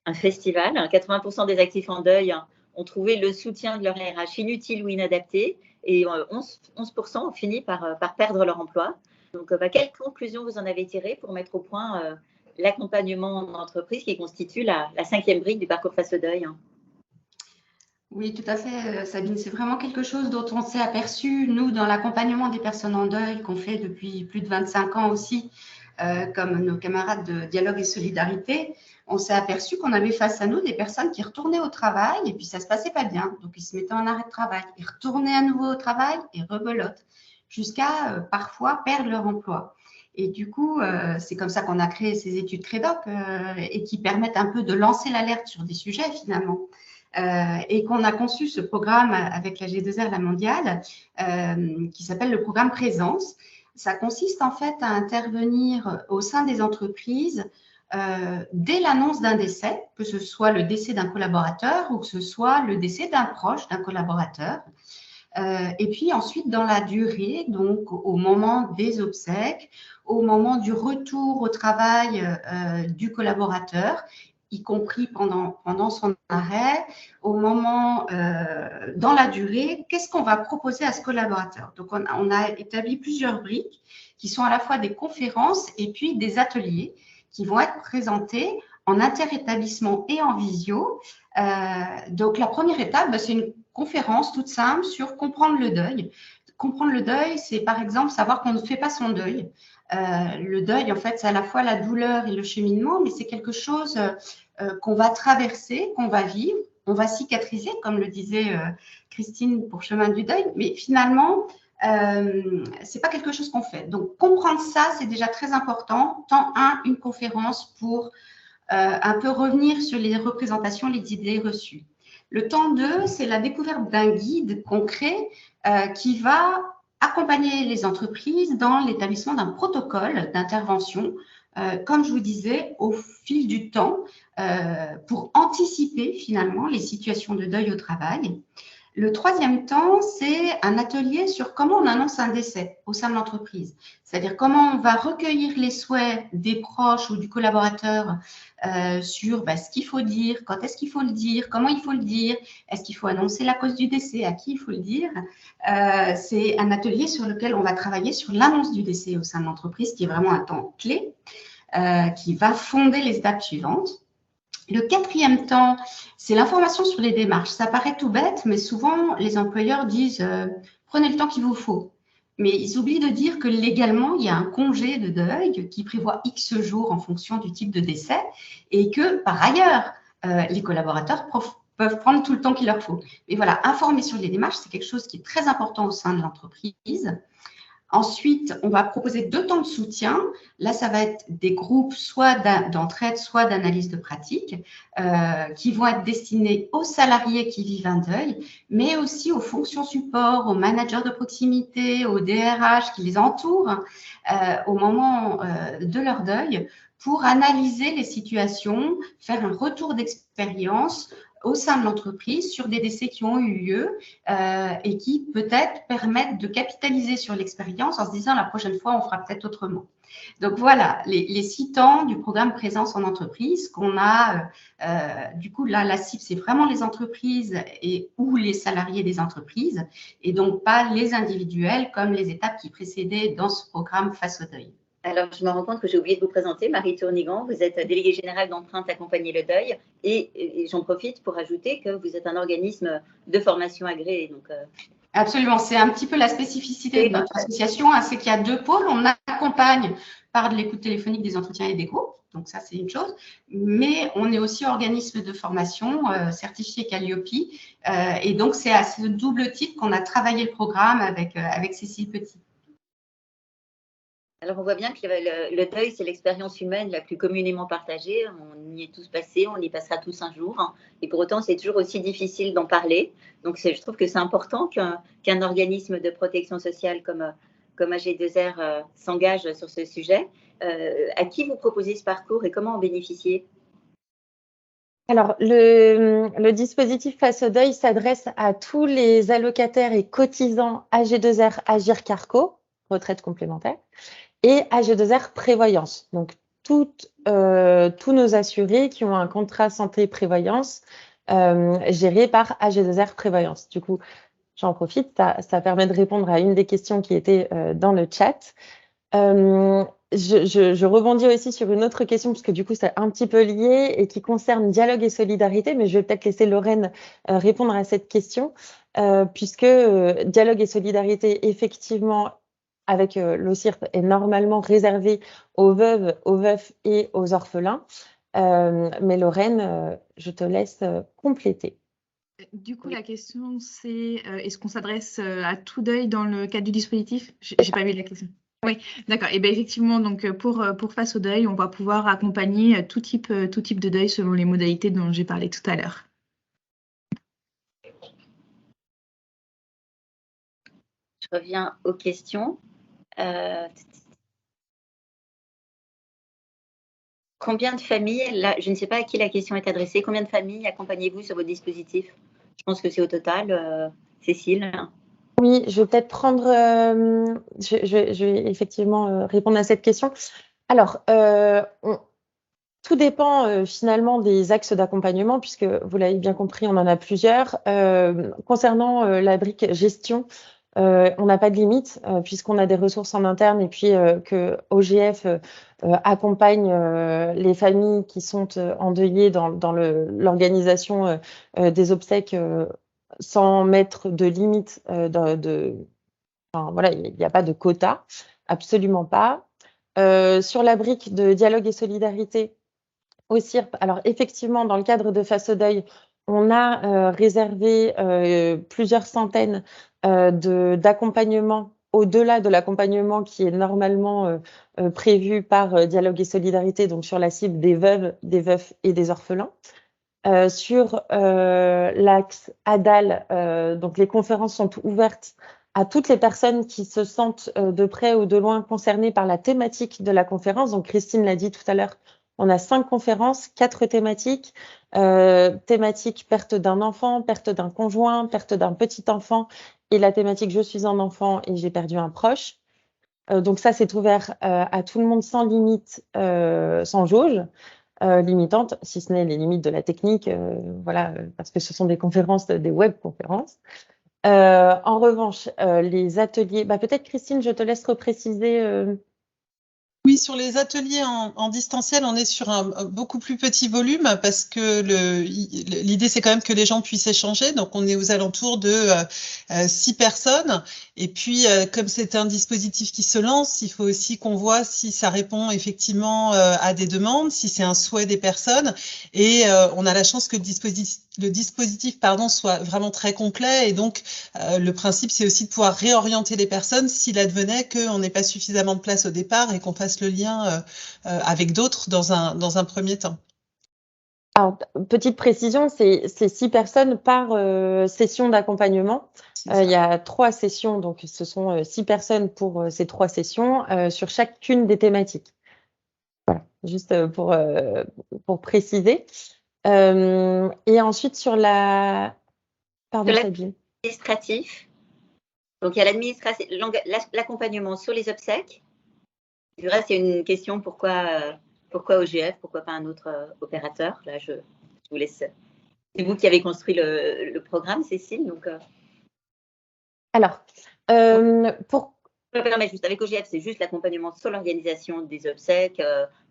un festival. 80% des actifs en deuil ont trouvé le soutien de leur RH inutile ou inadapté. Et 11% ont fini par perdre leur emploi. Donc, quelles conclusions vous en avez tirées pour mettre au point l'accompagnement en entreprise qui constitue la 5e brique du parcours face au deuil? Oui, tout à fait, Sabine. C'est vraiment quelque chose dont on s'est aperçu, nous, dans l'accompagnement des personnes en deuil, qu'on fait depuis plus de 25 ans aussi, comme nos camarades de Dialogue et Solidarité. On s'est aperçu qu'on avait face à nous des personnes qui retournaient au travail et puis ça ne se passait pas bien. Donc, ils se mettaient en arrêt de travail. Ils retournaient à nouveau au travail et rebelote, jusqu'à parfois perdre leur emploi. Et du coup, c'est comme ça qu'on a créé ces études Crédoc et qui permettent un peu de lancer l'alerte sur des sujets finalement. Et qu'on a conçu ce programme avec la G2R, la mondiale, qui s'appelle le programme Présence. Ça consiste en fait à intervenir au sein des entreprises dès l'annonce d'un décès, que ce soit le décès d'un collaborateur ou que ce soit le décès d'un proche d'un collaborateur. Et puis ensuite dans la durée, donc au moment des obsèques, au moment du retour au travail du collaborateur, y compris pendant son arrêt, au moment, dans la durée, qu'est-ce qu'on va proposer à ce collaborateur? Donc, on a établi plusieurs briques qui sont à la fois des conférences et puis des ateliers qui vont être présentés en interétablissement et en visio. Donc, la première étape, c'est une conférence toute simple sur comprendre le deuil. Comprendre le deuil, c'est par exemple savoir qu'on ne fait pas son deuil. Le deuil, en fait, c'est à la fois la douleur et le cheminement, mais c'est quelque chose qu'on va traverser, qu'on va vivre, on va cicatriser, comme le disait Christine pour Chemin du deuil, mais finalement, c'est pas quelque chose qu'on fait. Donc, comprendre ça, c'est déjà très important. Temps 1, une conférence pour un peu revenir sur les représentations, les idées reçues. Le temps 2, c'est la découverte d'un guide concret qui va accompagner les entreprises dans l'établissement d'un protocole d'intervention, comme je vous disais, au fil du temps, pour anticiper finalement les situations de deuil au travail. Le troisième temps, c'est un atelier sur comment on annonce un décès au sein de l'entreprise. C'est-à-dire comment on va recueillir les souhaits des proches ou du collaborateur sur ce qu'il faut dire, quand est-ce qu'il faut le dire, comment il faut le dire, est-ce qu'il faut annoncer la cause du décès, à qui il faut le dire. C'est un atelier sur lequel on va travailler sur l'annonce du décès au sein de l'entreprise, qui est vraiment un temps clé, qui va fonder les étapes suivantes. Le quatrième temps, c'est l'information sur les démarches. Ça paraît tout bête, mais souvent, les employeurs disent prenez le temps qu'il vous faut. Mais ils oublient de dire que légalement, il y a un congé de deuil qui prévoit X jours en fonction du type de décès et que, par ailleurs, les collaborateurs peuvent prendre tout le temps qu'il leur faut. Mais voilà, informer sur les démarches, c'est quelque chose qui est très important au sein de l'entreprise. Ensuite, on va proposer 2 temps de soutien. Là, ça va être des groupes soit d'entraide, soit d'analyse de pratique, qui vont être destinés aux salariés qui vivent un deuil, mais aussi aux fonctions support, aux managers de proximité, aux DRH qui les entourent au moment de leur deuil, pour analyser les situations, faire un retour d'expérience au sein de l'entreprise sur des décès qui ont eu lieu et qui peut-être permettent de capitaliser sur l'expérience en se disant la prochaine fois, on fera peut-être autrement. Donc voilà, les 6 temps du programme Présence en entreprise qu'on a, du coup là, la cible, c'est vraiment les entreprises ou les salariés des entreprises et donc pas les individuels comme les étapes qui précédaient dans ce programme Face au deuil. Alors, je me rends compte que j'ai oublié de vous présenter, Marie Tournigan. Vous êtes déléguée générale d'Empreinte Accompagner le deuil et j'en profite pour ajouter que vous êtes un organisme de formation agréé. Donc, Absolument, c'est un petit peu la spécificité de notre association, c'est qu'il y a 2 pôles. On accompagne par de l'écoute téléphonique des entretiens et des groupes, donc ça c'est une chose, mais on est aussi organisme de formation certifié Calliope et donc c'est à ce double titre qu'on a travaillé le programme avec Cécile Petit. Alors, on voit bien que le deuil, c'est l'expérience humaine la plus communément partagée. On y est tous passés, on y passera tous un jour. Et pour autant, c'est toujours aussi difficile d'en parler. Donc, je trouve que c'est important qu'un organisme de protection sociale comme AG2R s'engage sur ce sujet. À qui vous proposez ce parcours et comment en bénéficier ? Alors, le dispositif Face au deuil s'adresse à tous les allocataires et cotisants AG2R Agir Carco, retraite complémentaire, et AG2R Prévoyance. Donc, tous nos assurés qui ont un contrat santé-prévoyance géré par AG2R Prévoyance. Du coup, j'en profite, ça permet de répondre à une des questions qui était dans le chat. Je rebondis aussi sur une autre question, parce que du coup, c'est un petit peu lié et qui concerne dialogue et solidarité, mais je vais peut-être laisser Lorraine répondre à cette question, puisque dialogue et solidarité, effectivement, avec l'OCIRP est normalement réservé aux veuves, aux veufs et aux orphelins. Mais Lorraine, je te laisse compléter. Du coup, la question, c'est est-ce qu'on s'adresse à tout deuil dans le cadre du dispositif? J'ai pas vu la question. Oui, d'accord. Et bien effectivement, donc pour Face au deuil, on va pouvoir accompagner tout type de deuil selon les modalités dont j'ai parlé tout à l'heure. Je reviens aux questions. Combien de familles, là, je ne sais pas à qui la question est adressée, combien de familles accompagnez-vous sur votre dispositif? Je pense que c'est au total, Cécile. Oui, je vais peut-être prendre, je vais effectivement répondre à cette question. Alors, tout dépend finalement des axes d'accompagnement, puisque vous l'avez bien compris, on en a plusieurs. Concernant la brique gestion, on n'a pas de limite, puisqu'on a des ressources en interne et puis que OGF accompagne les familles qui sont endeuillées dans l'organisation des obsèques sans mettre de limite enfin, voilà, il n'y a pas de quota, absolument pas. Sur la brique de dialogue et solidarité au CIRP, alors effectivement, dans le cadre de Face au deuil, on a réservé plusieurs centaines d'accompagnements au-delà de l'accompagnement qui est normalement prévu par Dialogue et Solidarité, donc sur la cible des veuves, des veufs et des orphelins. Sur l'axe ADAL, donc les conférences sont ouvertes à toutes les personnes qui se sentent de près ou de loin concernées par la thématique de la conférence. Donc Christine l'a dit tout à l'heure, on a 5 conférences, 4 thématiques. Thématique perte d'un enfant, perte d'un conjoint, perte d'un petit enfant et la thématique je suis un enfant et j'ai perdu un proche. Donc ça, c'est ouvert à tout le monde sans limite, sans jauge. Limitante, si ce n'est les limites de la technique, voilà, parce que ce sont des conférences, des web-conférences. En revanche, les ateliers, peut-être Christine, je te laisse repréciser. Oui, sur les ateliers en distanciel, on est sur un beaucoup plus petit volume parce que l'idée, c'est quand même que les gens puissent échanger. Donc, on est aux alentours de 6 personnes. Et puis, comme c'est un dispositif qui se lance, il faut aussi qu'on voit si ça répond effectivement à des demandes, si c'est un souhait des personnes. Et on a la chance que le dispositif soit vraiment très complet. Et donc, le principe, c'est aussi de pouvoir réorienter les personnes s'il advenait qu'on n'ait pas suffisamment de place au départ et qu'on fasse le lien avec d'autres dans un premier temps. Alors, petite précision, c'est 6 personnes par session d'accompagnement. Il y a 3 sessions, donc ce sont 6 personnes pour ces 3 sessions sur chacune des thématiques. Voilà, juste pour préciser. Et ensuite, sur la... Pardon, Sabine. L'administratif. Donc, il y a l'accompagnement sur les obsèques. Du reste, il y a une question, pourquoi OGF, pourquoi pas un autre opérateur? Là, je vous laisse. C'est vous qui avez construit le programme, Cécile. Donc, Alors, pour... Je me permets juste, avec OGF, c'est juste l'accompagnement sur l'organisation des obsèques,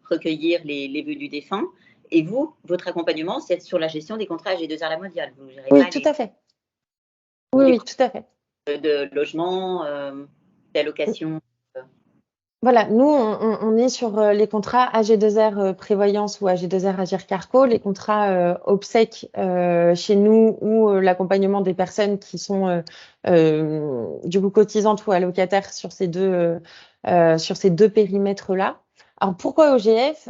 recueillir les vœux du défunt. Et vous, votre accompagnement, c'est sur la gestion des contrats AG2R La Mondiale. Vous gérez oui, tout à fait. Oui, tout à fait. De logement, d'allocation. Voilà, nous, on est sur les contrats AG2R Prévoyance ou AG2R Agir Carco, les contrats obsèques chez nous ou l'accompagnement des personnes qui sont du coup cotisantes ou allocataires sur ces deux périmètres-là. Alors, pourquoi OGF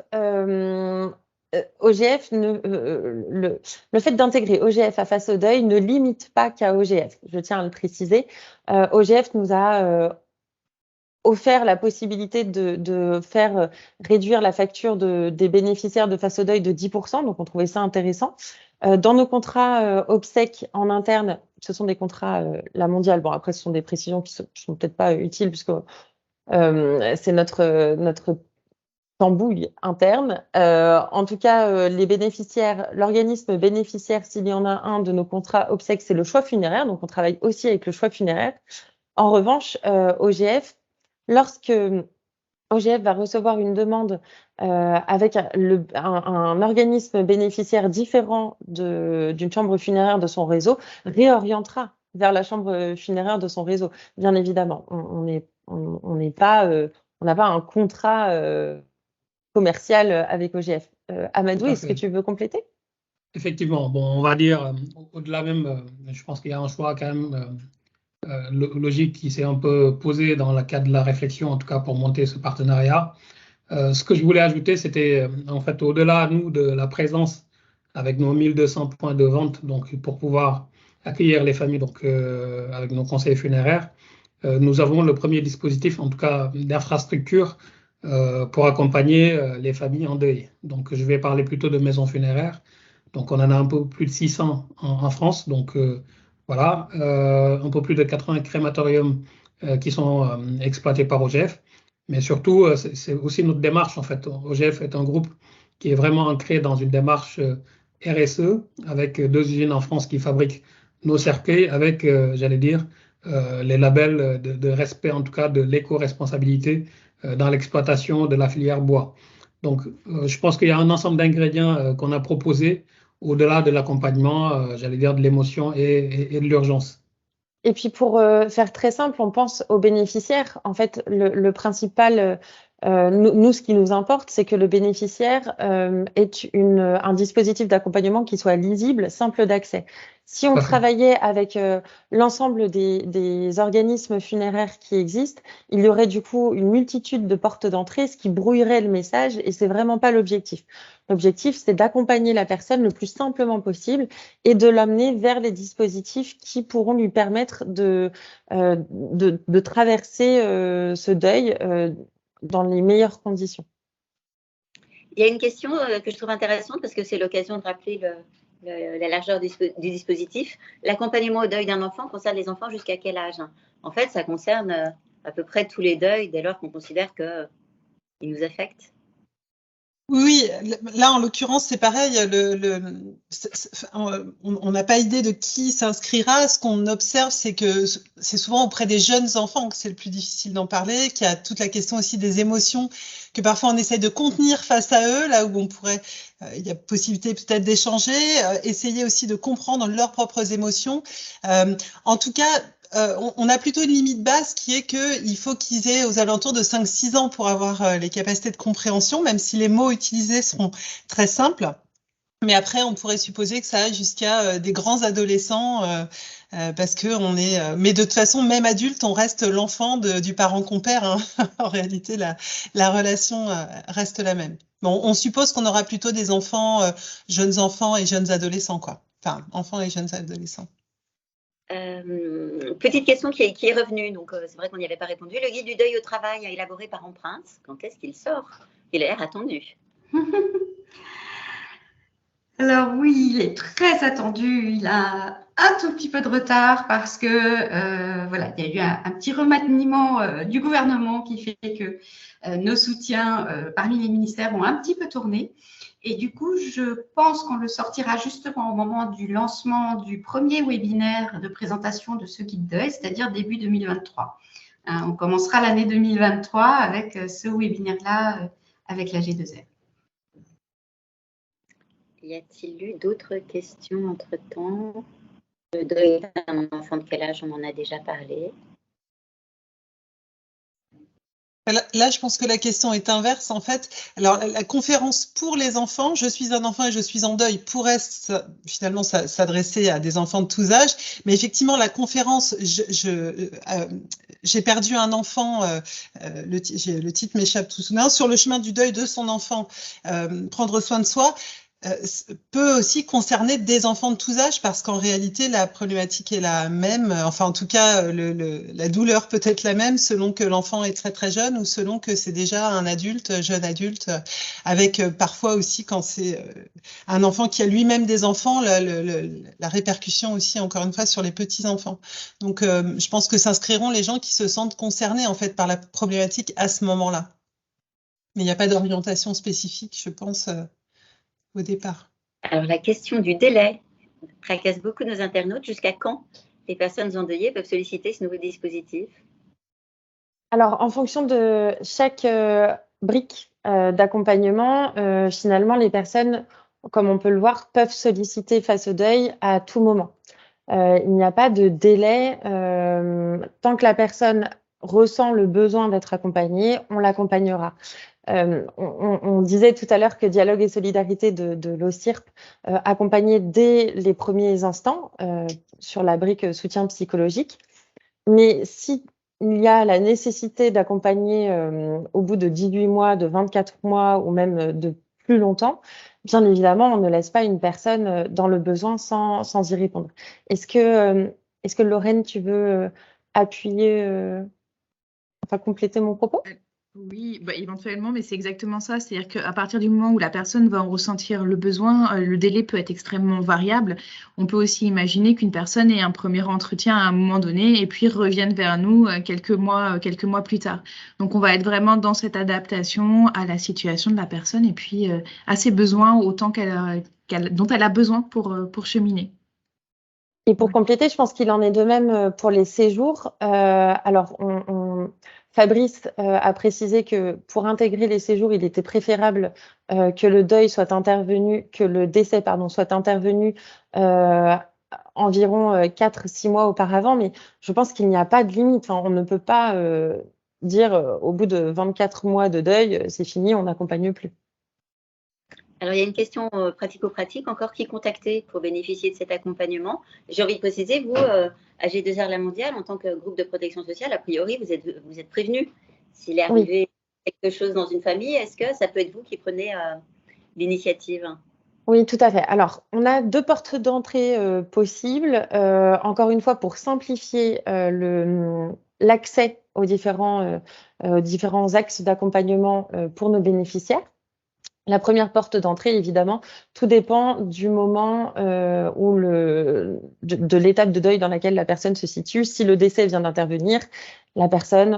OGF, le fait d'intégrer OGF à Face au Deuil ne limite pas qu'à OGF, je tiens à le préciser. OGF nous a offert la possibilité de faire réduire la facture des bénéficiaires de Face au Deuil de 10%, donc on trouvait ça intéressant. Dans nos contrats obsèques en interne, ce sont des contrats La Mondiale. Bon, après, ce sont des précisions qui sont peut-être pas utiles puisque c'est notre tambouille interne. En tout cas, les bénéficiaires, l'organisme bénéficiaire, s'il y en a un de nos contrats obsèques, c'est le choix funéraire. Donc, on travaille aussi avec le choix funéraire. En revanche, OGF, lorsque OGF va recevoir une demande avec un organisme bénéficiaire différent d'une chambre funéraire de son réseau, réorientera vers la chambre funéraire de son réseau. Bien évidemment, on n'a pas un contrat commercial avec OGF. Amadou, est-ce que tu veux compléter? Effectivement, bon, on va dire, au-delà même, je pense qu'il y a un choix quand même logique qui s'est un peu posé dans le cadre de la réflexion, en tout cas pour monter ce partenariat. Ce que je voulais ajouter, c'était en fait au-delà, nous, de la présence avec nos 1200 points de vente, donc pour pouvoir accueillir les familles donc, avec nos conseils funéraires, nous avons le premier dispositif, en tout cas d'infrastructure, pour accompagner les familles en deuil. Donc je vais parler plutôt de maisons funéraires. Donc on en a un peu plus de 600 en France, donc voilà, un peu plus de 80 crématoriums qui sont exploités par OGF. Mais surtout, c'est aussi notre démarche en fait. OGF est un groupe qui est vraiment ancré dans une démarche RSE, avec 2 usines en France qui fabriquent nos cercueils, avec, j'allais dire, les labels de respect, en tout cas de l'éco-responsabilité dans l'exploitation de la filière bois. Donc, je pense qu'il y a un ensemble d'ingrédients qu'on a proposés au-delà de l'accompagnement, j'allais dire, de l'émotion et de l'urgence. Et puis pour faire très simple, on pense aux bénéficiaires. En fait, le principal Nous, ce qui nous importe, c'est que le bénéficiaire ait un dispositif d'accompagnement qui soit lisible, simple d'accès. Si on travaillait avec l'ensemble des organismes funéraires qui existent, il y aurait du coup une multitude de portes d'entrée, ce qui brouillerait le message, et c'est vraiment pas l'objectif. L'objectif, c'est d'accompagner la personne le plus simplement possible et de l'amener vers les dispositifs qui pourront lui permettre de traverser ce deuil dans les meilleures conditions. Il y a une question que je trouve intéressante parce que c'est l'occasion de rappeler la largeur du dispositif. L'accompagnement au deuil d'un enfant concerne les enfants jusqu'à quel âge? En fait, ça concerne à peu près tous les deuils dès lors qu'on considère qu'ils nous affectent. Oui, là en l'occurrence c'est pareil, on n'a pas idée de qui s'inscrira. Ce qu'on observe, c'est que c'est souvent auprès des jeunes enfants que c'est le plus difficile d'en parler, qu'il y a toute la question aussi des émotions que parfois on essaie de contenir face à eux, là où on pourrait, il y a possibilité peut-être d'échanger, essayer aussi de comprendre leurs propres émotions. En tout cas, on a plutôt une limite basse qui est qu'il faut qu'ils aient aux alentours de 5-6 ans pour avoir les capacités de compréhension, même si les mots utilisés seront très simples. Mais après, on pourrait supposer que ça aille jusqu'à des grands adolescents, parce que mais de toute façon, même adulte, on reste l'enfant du parent qu'on perd. Hein. En réalité, la relation reste la même. Bon, on suppose qu'on aura plutôt des enfants, jeunes enfants et jeunes adolescents, quoi. Enfin, enfants et jeunes adolescents. Petite question qui est revenue, donc c'est vrai qu'on n'y avait pas répondu. Le guide du deuil au travail élaboré par Empreinte, quand est-ce qu'il sort? Il a l'air attendu. Alors oui, il est très attendu. Il a un tout petit peu de retard parce que voilà, il y a eu un petit remaniement du gouvernement qui fait que nos soutiens parmi les ministères ont un petit peu tourné. Et du coup, je pense qu'on le sortira justement au moment du lancement du premier webinaire de présentation de ce guide deuil, c'est-à-dire début 2023. On commencera l'année 2023 avec ce webinaire-là avec la G2R. Y a-t-il eu d'autres questions entre-temps? Le deuil d'un enfant de quel âge? On en a déjà parlé. Là, je pense que la question est inverse, en fait. Alors, la conférence pour les enfants, je suis un enfant et je suis en deuil, pourrait finalement s'adresser à des enfants de tous âges. Mais effectivement, la conférence, j'ai perdu un enfant, le titre m'échappe tout soudain, sur le chemin du deuil de son enfant, prendre soin de soi. Peut aussi concerner des enfants de tous âges parce qu'en réalité la problématique est la même, enfin en tout cas la douleur peut être la même selon que l'enfant est très très jeune ou selon que c'est déjà un adulte, jeune adulte, avec parfois aussi quand c'est un enfant qui a lui-même des enfants, la répercussion aussi encore une fois sur les petits enfants. Donc je pense que s'inscriront les gens qui se sentent concernés en fait par la problématique à ce moment-là. Mais il n'y a pas d'orientation spécifique, je pense. Au départ. Alors, la question du délai tracasse beaucoup nos internautes. Jusqu'à quand les personnes endeuillées peuvent solliciter ce nouveau dispositif? Alors, en fonction de chaque brique d'accompagnement, finalement, les personnes, comme on peut le voir, peuvent solliciter face au deuil à tout moment. Il n'y a pas de délai. Tant que la personne ressent le besoin d'être accompagnée, on l'accompagnera. On disait tout à l'heure que Dialogue et Solidarité de l'OCIRP accompagnait dès les premiers instants sur la brique soutien psychologique. Mais si il y a la nécessité d'accompagner au bout de 18 mois, de 24 mois ou même de plus longtemps, bien évidemment, on ne laisse pas une personne dans le besoin sans y répondre. Est-ce que Lorraine, tu veux appuyer, enfin compléter mon propos? Oui, éventuellement, mais c'est exactement ça. C'est-à-dire qu'à partir du moment où la personne va en ressentir le besoin, le délai peut être extrêmement variable. On peut aussi imaginer qu'une personne ait un premier entretien à un moment donné et puis revienne vers nous quelques mois plus tard. Donc, on va être vraiment dans cette adaptation à la situation de la personne et puis à ses besoins autant dont elle a besoin pour cheminer. Et pour compléter, je pense qu'il en est de même pour les séjours. Alors, Fabrice a précisé que pour intégrer les séjours, il était préférable que le deuil soit intervenu, que le décès, soit intervenu environ 4-6 mois auparavant. Mais je pense qu'il n'y a pas de limite. Enfin, on ne peut pas dire au bout de 24 mois de deuil, c'est fini, on n'accompagne plus. Alors, il y a une question pratico-pratique encore. Qui contacter pour bénéficier de cet accompagnement? J'ai envie de préciser, vous, AG2R La Mondiale, en tant que groupe de protection sociale, a priori, vous êtes prévenu. S'il est arrivé quelque chose dans une famille, est-ce que ça peut être vous qui prenez l'initiative? Oui, tout à fait. Alors, on a 2 portes d'entrée possibles. Encore une fois, pour simplifier l'accès aux différents axes d'accompagnement pour nos bénéficiaires. La première porte d'entrée, évidemment, tout dépend du moment de l'étape de deuil dans laquelle la personne se situe. Si le décès vient d'intervenir, la personne,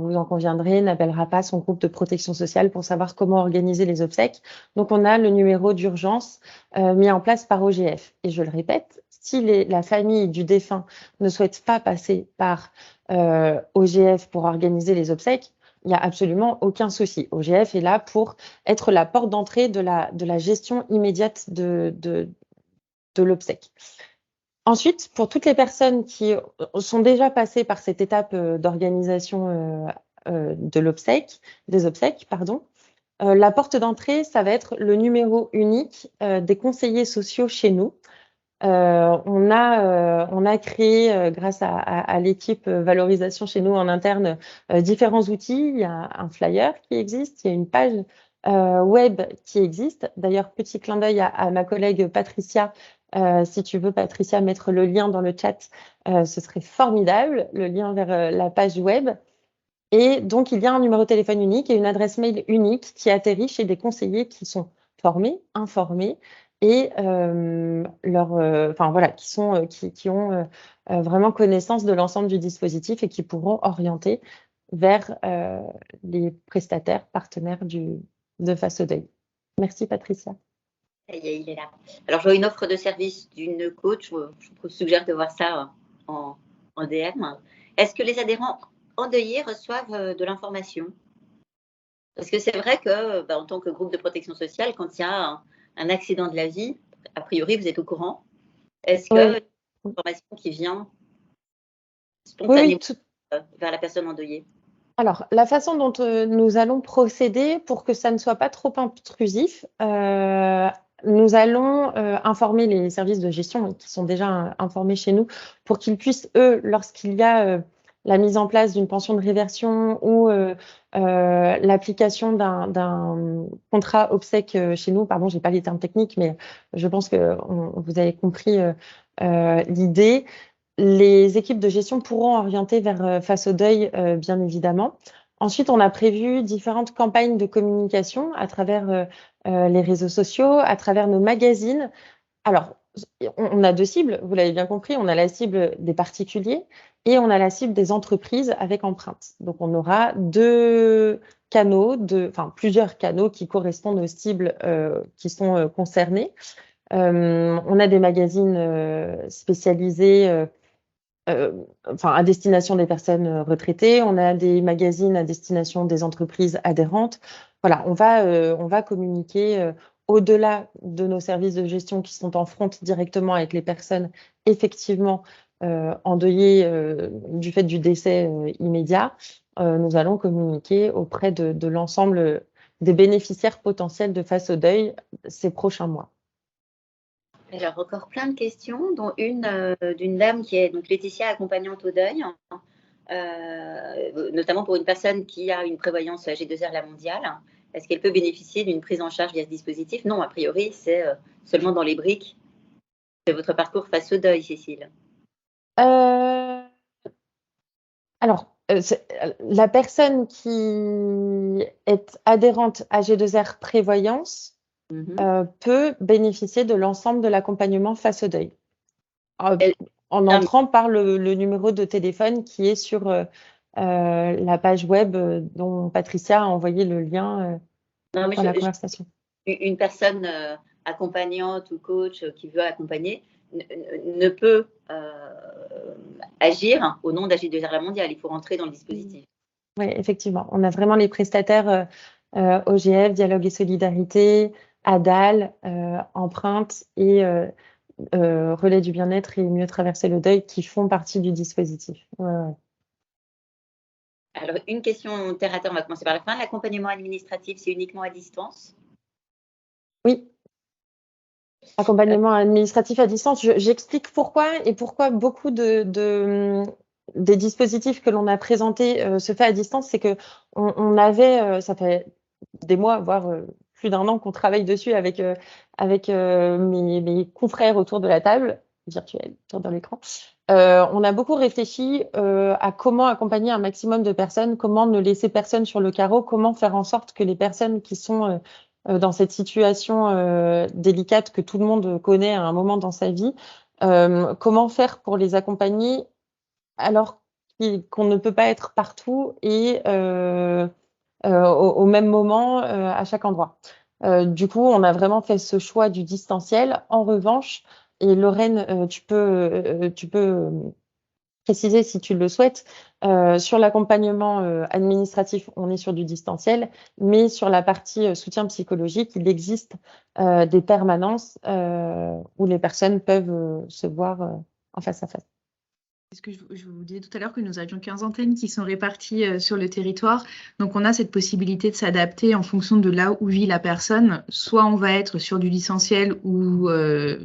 vous en conviendrez, n'appellera pas son groupe de protection sociale pour savoir comment organiser les obsèques. Donc, on a le numéro d'urgence mis en place par OGF. Et je le répète, si la famille du défunt ne souhaite pas passer par OGF pour organiser les obsèques, il n'y a absolument aucun souci. OGF est là pour être la porte d'entrée de la gestion immédiate de l'obsèque. Ensuite, pour toutes les personnes qui sont déjà passées par cette étape d'organisation des obsèques, la porte d'entrée, ça va être le numéro unique des conseillers sociaux chez nous. On a créé, grâce à l'équipe valorisation chez nous en interne, différents outils. Il y a un flyer qui existe, il y a une page web qui existe. D'ailleurs, petit clin d'œil à ma collègue Patricia. Si tu veux, Patricia, mettre le lien dans le chat, ce serait formidable, le lien vers la page web. Et donc, il y a un numéro de téléphone unique et une adresse mail unique qui atterrit chez des conseillers qui sont formés, informés, et qui ont vraiment connaissance de l'ensemble du dispositif et qui pourront orienter vers les prestataires, partenaires de Face au Deuil. Merci Patricia. Il est là. Alors, je vois une offre de service d'une coach. Je vous suggère de voir ça en DM. Est-ce que les adhérents endeuillés reçoivent de l'information? Parce que c'est vrai que, en tant que groupe de protection sociale, quand il y a un accident de la vie, a priori, vous êtes au courant. Est-ce que une information qui vient spontanément vers la personne endeuillée? Alors, la façon dont nous allons procéder pour que ça ne soit pas trop intrusif, nous allons informer les services de gestion qui sont déjà informés chez nous pour qu'ils puissent, eux, lorsqu'il y a la mise en place d'une pension de réversion ou l'application d'un contrat obsèque chez nous, pardon, j'ai pas les termes techniques, mais je pense que vous avez compris l'idée. Les équipes de gestion pourront orienter vers Face au Deuil, bien évidemment. Ensuite, on a prévu différentes campagnes de communication à travers les réseaux sociaux, à travers nos magazines. Alors, on a 2 cibles, vous l'avez bien compris, on a la cible des particuliers et on a la cible des entreprises avec empreinte. Donc, on aura 2 canaux, plusieurs canaux qui correspondent aux cibles qui sont concernées. On a des magazines spécialisés à destination des personnes retraitées, on a des magazines à destination des entreprises adhérentes. Voilà, on va communiquer au-delà de nos services de gestion qui sont en front directement avec les personnes effectivement endeuillées du fait du décès immédiat. Nous allons communiquer auprès de l'ensemble des bénéficiaires potentiels de Face au Deuil ces prochains mois. Alors, encore plein de questions, dont une d'une dame qui est donc Laetitia, accompagnante au deuil, notamment pour une personne qui a une prévoyance AG2R La Mondiale. Est-ce qu'elle peut bénéficier d'une prise en charge via ce dispositif? Non, a priori, c'est seulement dans les briques de votre parcours Face au Deuil, Cécile. Alors, la personne qui est adhérente AG2R Prévoyance peut bénéficier de l'ensemble de l'accompagnement Face au Deuil en entrant par le numéro de téléphone qui est sur la page web dont Patricia a envoyé le lien dans la conversation. Une personne accompagnante ou coach qui veut accompagner ne peut agir au nom d'AG2R La Mondiale. Il faut rentrer dans le dispositif. Oui, effectivement. On a vraiment les prestataires OGF, Dialogue et Solidarité, ADAL, Empreinte et Relais du bien-être et Mieux traverser le deuil qui font partie du dispositif. Ouais. Alors, une question terre à terre, on va commencer par la fin. L'accompagnement administratif, c'est uniquement à distance? Oui. Accompagnement administratif à distance. J'explique pourquoi et pourquoi beaucoup des dispositifs que l'on a présentés se fait à distance. C'est que on avait, ça fait des mois, voire plus d'1 an qu'on travaille dessus avec mes confrères autour de la table virtuelle, autour de l'écran. On a beaucoup réfléchi à comment accompagner un maximum de personnes, comment ne laisser personne sur le carreau, comment faire en sorte que les personnes qui sont dans cette situation délicate que tout le monde connaît à un moment dans sa vie, comment faire pour les accompagner alors qu'on ne peut pas être partout et au même moment à chaque endroit. Du coup, on a vraiment fait ce choix du distanciel. En revanche, et Lorraine, tu peux préciser si tu le souhaites, sur l'accompagnement administratif, on est sur du distanciel, mais sur la partie soutien psychologique, il existe des permanences où les personnes peuvent se voir en face à face. C'est ce que je vous disais tout à l'heure, que nous avions 15 antennes qui sont réparties sur le territoire. Donc, on a cette possibilité de s'adapter en fonction de là où vit la personne. Soit on va être sur du distanciel ou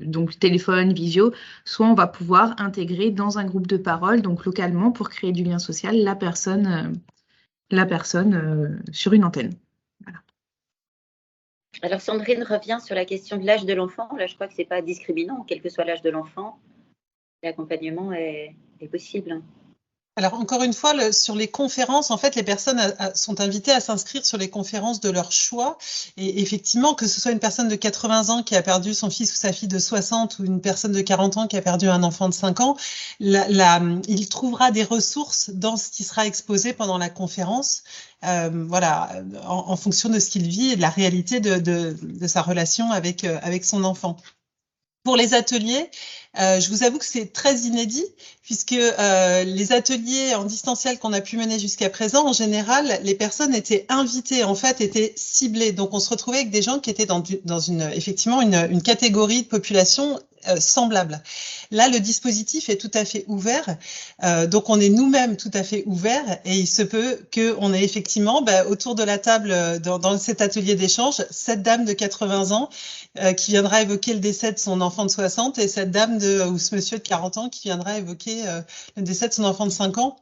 donc téléphone, visio, soit on va pouvoir intégrer dans un groupe de parole, donc localement, pour créer du lien social, la personne sur une antenne. Voilà. Alors, Sandrine revient sur la question de l'âge de l'enfant. Là, je crois que ce n'est pas discriminant, quel que soit l'âge de l'enfant. L'accompagnement est possible. Alors, encore une fois, sur les conférences, en fait, les personnes sont invitées à s'inscrire sur les conférences de leur choix. Et effectivement, que ce soit une personne de 80 ans qui a perdu son fils ou sa fille de 60 ou une personne de 40 ans qui a perdu un enfant de 5 ans, il trouvera des ressources dans ce qui sera exposé pendant la conférence, voilà, en fonction de ce qu'il vit et de la réalité de sa relation avec son enfant. Pour les ateliers, je vous avoue que c'est très inédit puisque les ateliers en distanciel qu'on a pu mener jusqu'à présent, en général, les personnes étaient invitées, en fait, étaient ciblées. Donc, on se retrouvait avec des gens qui étaient effectivement une catégorie de population semblable. Là, le dispositif est tout à fait ouvert, donc on est nous-mêmes tout à fait ouverts et il se peut qu'on ait effectivement autour de la table dans cet atelier d'échange cette dame de 80 ans qui viendra évoquer le décès de son enfant de 60 et cette dame ou ce monsieur de 40 ans qui viendra évoquer le décès de son enfant de 5 ans.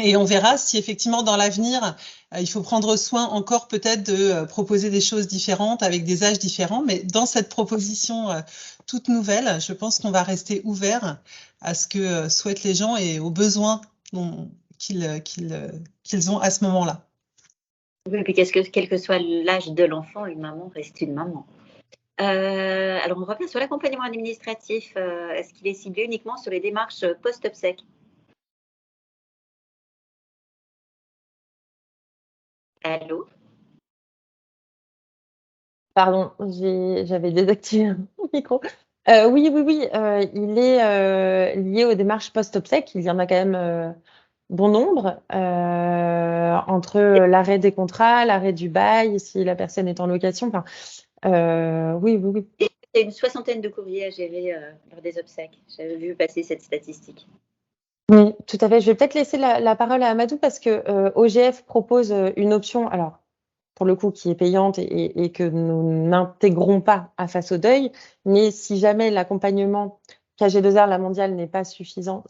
Et on verra si effectivement dans l'avenir, il faut prendre soin encore peut-être de proposer des choses différentes avec des âges différents. Mais dans cette proposition toute nouvelle, je pense qu'on va rester ouvert à ce que souhaitent les gens et aux besoins qu'ils ont à ce moment-là. Oui, et puis quel que soit l'âge de l'enfant, une maman reste une maman. Alors, on revient sur l'accompagnement administratif. Est-ce qu'il est ciblé uniquement sur les démarches post-obsèques? Allô? Pardon, j'avais désactivé mon micro. Oui, il est lié aux démarches post-obsèques. Il y en a quand même bon nombre entre l'arrêt des contrats, l'arrêt du bail, si la personne est en location. Enfin, oui. Et il y a une 60aine de courriers à gérer lors des obsèques. J'avais vu passer cette statistique. Oui, tout à fait. Je vais peut-être laisser la parole à Amadou parce que OGF propose une option, alors pour le coup qui est payante et que nous n'intégrons pas à Face au deuil, mais si jamais l'accompagnement qu'AG2R La Mondiale n'est pas suffisant,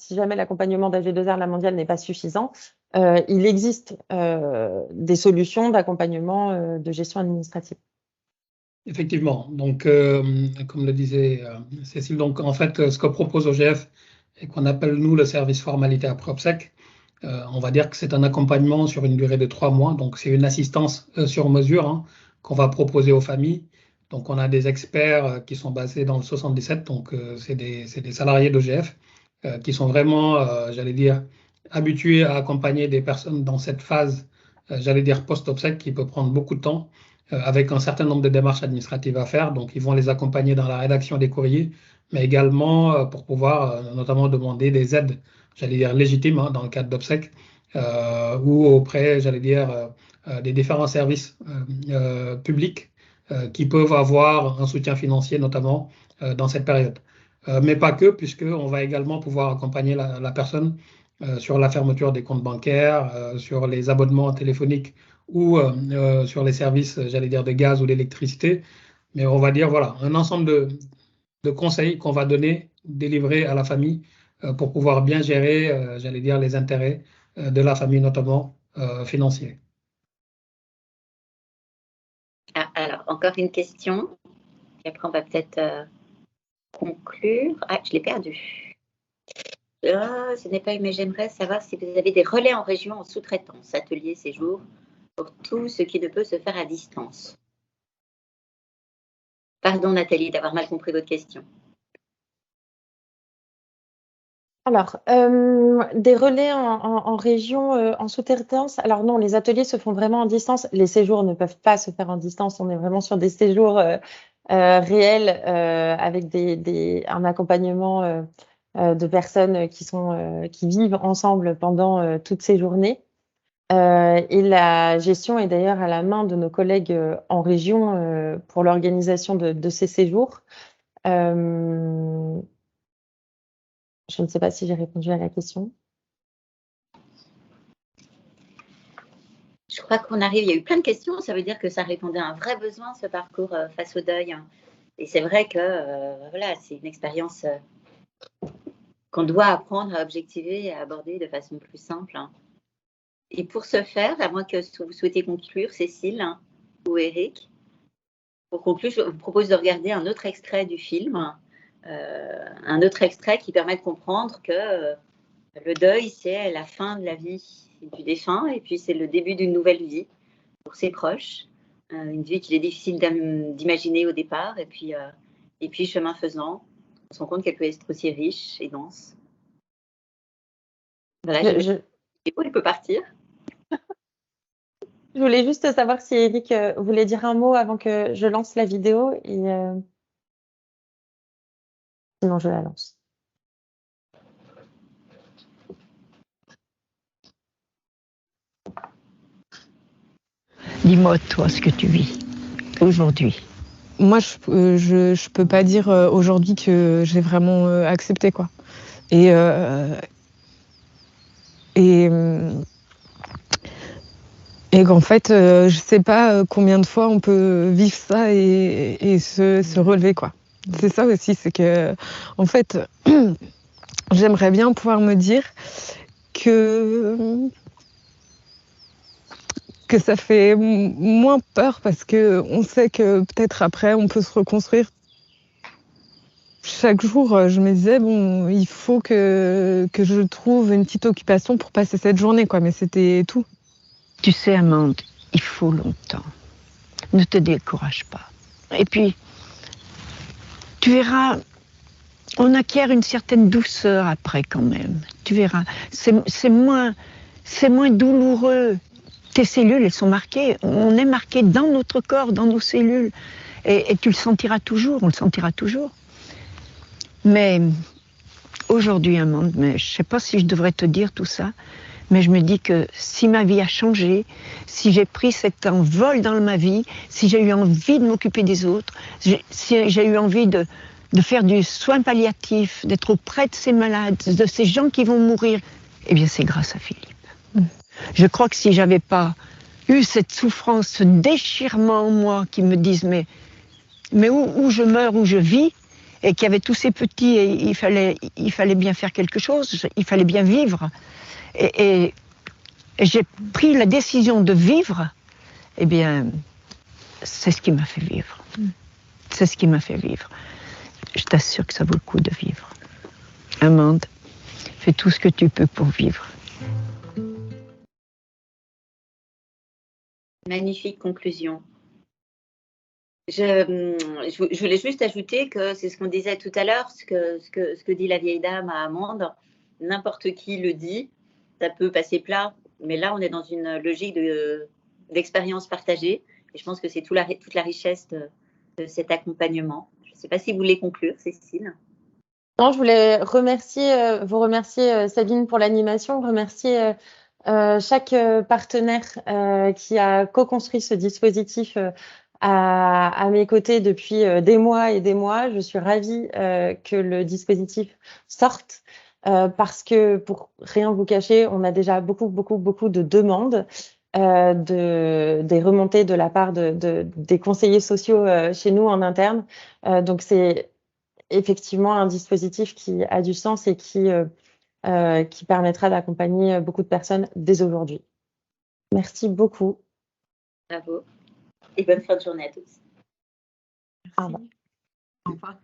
il existe des solutions d'accompagnement de gestion administrative. Effectivement. Donc, comme le disait Cécile, donc en fait, ce que propose OGF et qu'on appelle nous le service formalité après obsèques, on va dire que c'est un accompagnement sur une durée de 3 mois. Donc, c'est une assistance sur mesure qu'on va proposer aux familles. Donc, on a des experts qui sont basés dans le 77. Donc, c'est des salariés d'OGF qui sont vraiment, j'allais dire, habitués à accompagner des personnes dans cette phase, j'allais dire, post-obsèques qui peut prendre beaucoup de temps avec un certain nombre de démarches administratives à faire. Donc, ils vont les accompagner dans la rédaction des courriers, mais également pour pouvoir notamment demander des aides, j'allais dire légitimes, dans le cadre d'obsèques ou auprès, j'allais dire, des différents services publics qui peuvent avoir un soutien financier, notamment dans cette période. Mais pas que, puisqu'on va également pouvoir accompagner la personne sur la fermeture des comptes bancaires, sur les abonnements téléphoniques ou sur les services, j'allais dire, de gaz ou d'électricité. Mais on va dire, voilà, un ensemble de conseils qu'on va délivrer à la famille pour pouvoir bien gérer, j'allais dire, les intérêts de la famille, notamment financiers. Ah, alors, encore une question, et après on va peut-être conclure. Ah, je l'ai perdu. Ce n'est pas, mais j'aimerais savoir si vous avez des relais en région en sous-traitance, ateliers, séjours, pour tout ce qui ne peut se faire à distance. Pardon Nathalie d'avoir mal compris votre question. Alors, des relais en région, en sous-traitance. Alors non, les ateliers se font vraiment en distance. Les séjours ne peuvent pas se faire en distance. On est vraiment sur des séjours réels avec un accompagnement de personnes qui vivent ensemble pendant toutes ces journées. Et la gestion est d'ailleurs à la main de nos collègues en région pour l'organisation de ces séjours. Je ne sais pas si j'ai répondu à la question. Je crois qu'on arrive, il y a eu plein de questions, ça veut dire que ça répondait à un vrai besoin, ce parcours face au deuil. Et c'est vrai que voilà, c'est une expérience qu'on doit apprendre à objectiver et à aborder de façon plus simple. Et pour ce faire, à moins que vous souhaitez conclure, Cécile ou Eric, pour conclure, je vous propose de regarder un autre extrait du film, un autre extrait qui permet de comprendre que le deuil, c'est la fin de la vie du défunt et puis c'est le début d'une nouvelle vie pour ses proches, une vie qu'il est difficile d'imaginer au départ et puis chemin faisant, on se rend compte qu'elle peut être aussi riche et dense. Voilà, il peut partir. Je voulais juste savoir si Eric voulait dire un mot avant que je lance la vidéo et sinon je la lance. Dis-moi, toi, ce que tu vis aujourd'hui. Moi, je peux pas dire aujourd'hui que j'ai vraiment accepté, quoi. Et qu'en fait, je sais pas combien de fois on peut vivre ça et se relever, quoi. C'est ça aussi, c'est que, en fait, j'aimerais bien pouvoir me dire que ça fait moins peur parce que on sait que peut-être après on peut se reconstruire. Chaque jour, je me disais bon, il faut que je trouve une petite occupation pour passer cette journée, quoi. Mais c'était tout. Tu sais, Amande, il faut longtemps. Ne te décourage pas. Et puis, tu verras, on acquiert une certaine douceur après quand même. Tu verras, c'est moins douloureux. Tes cellules, elles sont marquées. On est marqué dans notre corps, dans nos cellules. Et tu le sentiras toujours, on le sentira toujours. Mais aujourd'hui, Amande, mais je ne sais pas si je devrais te dire tout ça, mais je me dis que si ma vie a changé, si j'ai pris cet envol dans ma vie, si j'ai eu envie de m'occuper des autres, si j'ai eu envie de faire du soin palliatif, d'être auprès de ces malades, de ces gens qui vont mourir, eh bien c'est grâce à Philippe. Je crois que si j'avais pas eu cette souffrance, ce déchirement en moi qui me disent mais où je meurs, où je vis, et qu'il y avait tous ces petits et il fallait bien faire quelque chose, il fallait bien vivre. Et j'ai pris la décision de vivre, eh bien, c'est ce qui m'a fait vivre. C'est ce qui m'a fait vivre. Je t'assure que ça vaut le coup de vivre. Amande, fais tout ce que tu peux pour vivre. Magnifique conclusion. Je voulais juste ajouter que c'est ce qu'on disait tout à l'heure, ce que dit la vieille dame à Amande. N'importe qui le dit, ça peut passer plat, mais là on est dans une logique d'expérience partagée et je pense que c'est toute la richesse de cet accompagnement. Je ne sais pas si vous voulez conclure, Cécile. Non, je voulais vous remercier Sabine pour l'animation, remercier chaque partenaire qui a co-construit ce dispositif à mes côtés depuis des mois et des mois. Je suis ravie que le dispositif sorte parce que pour rien vous cacher, on a déjà beaucoup de demandes, des remontées de la part des conseillers sociaux chez nous en interne. Donc c'est effectivement un dispositif qui a du sens et qui permettra d'accompagner beaucoup de personnes dès aujourd'hui. Merci beaucoup. Bravo. Et bonne fin de journée à tous. Merci. Au revoir.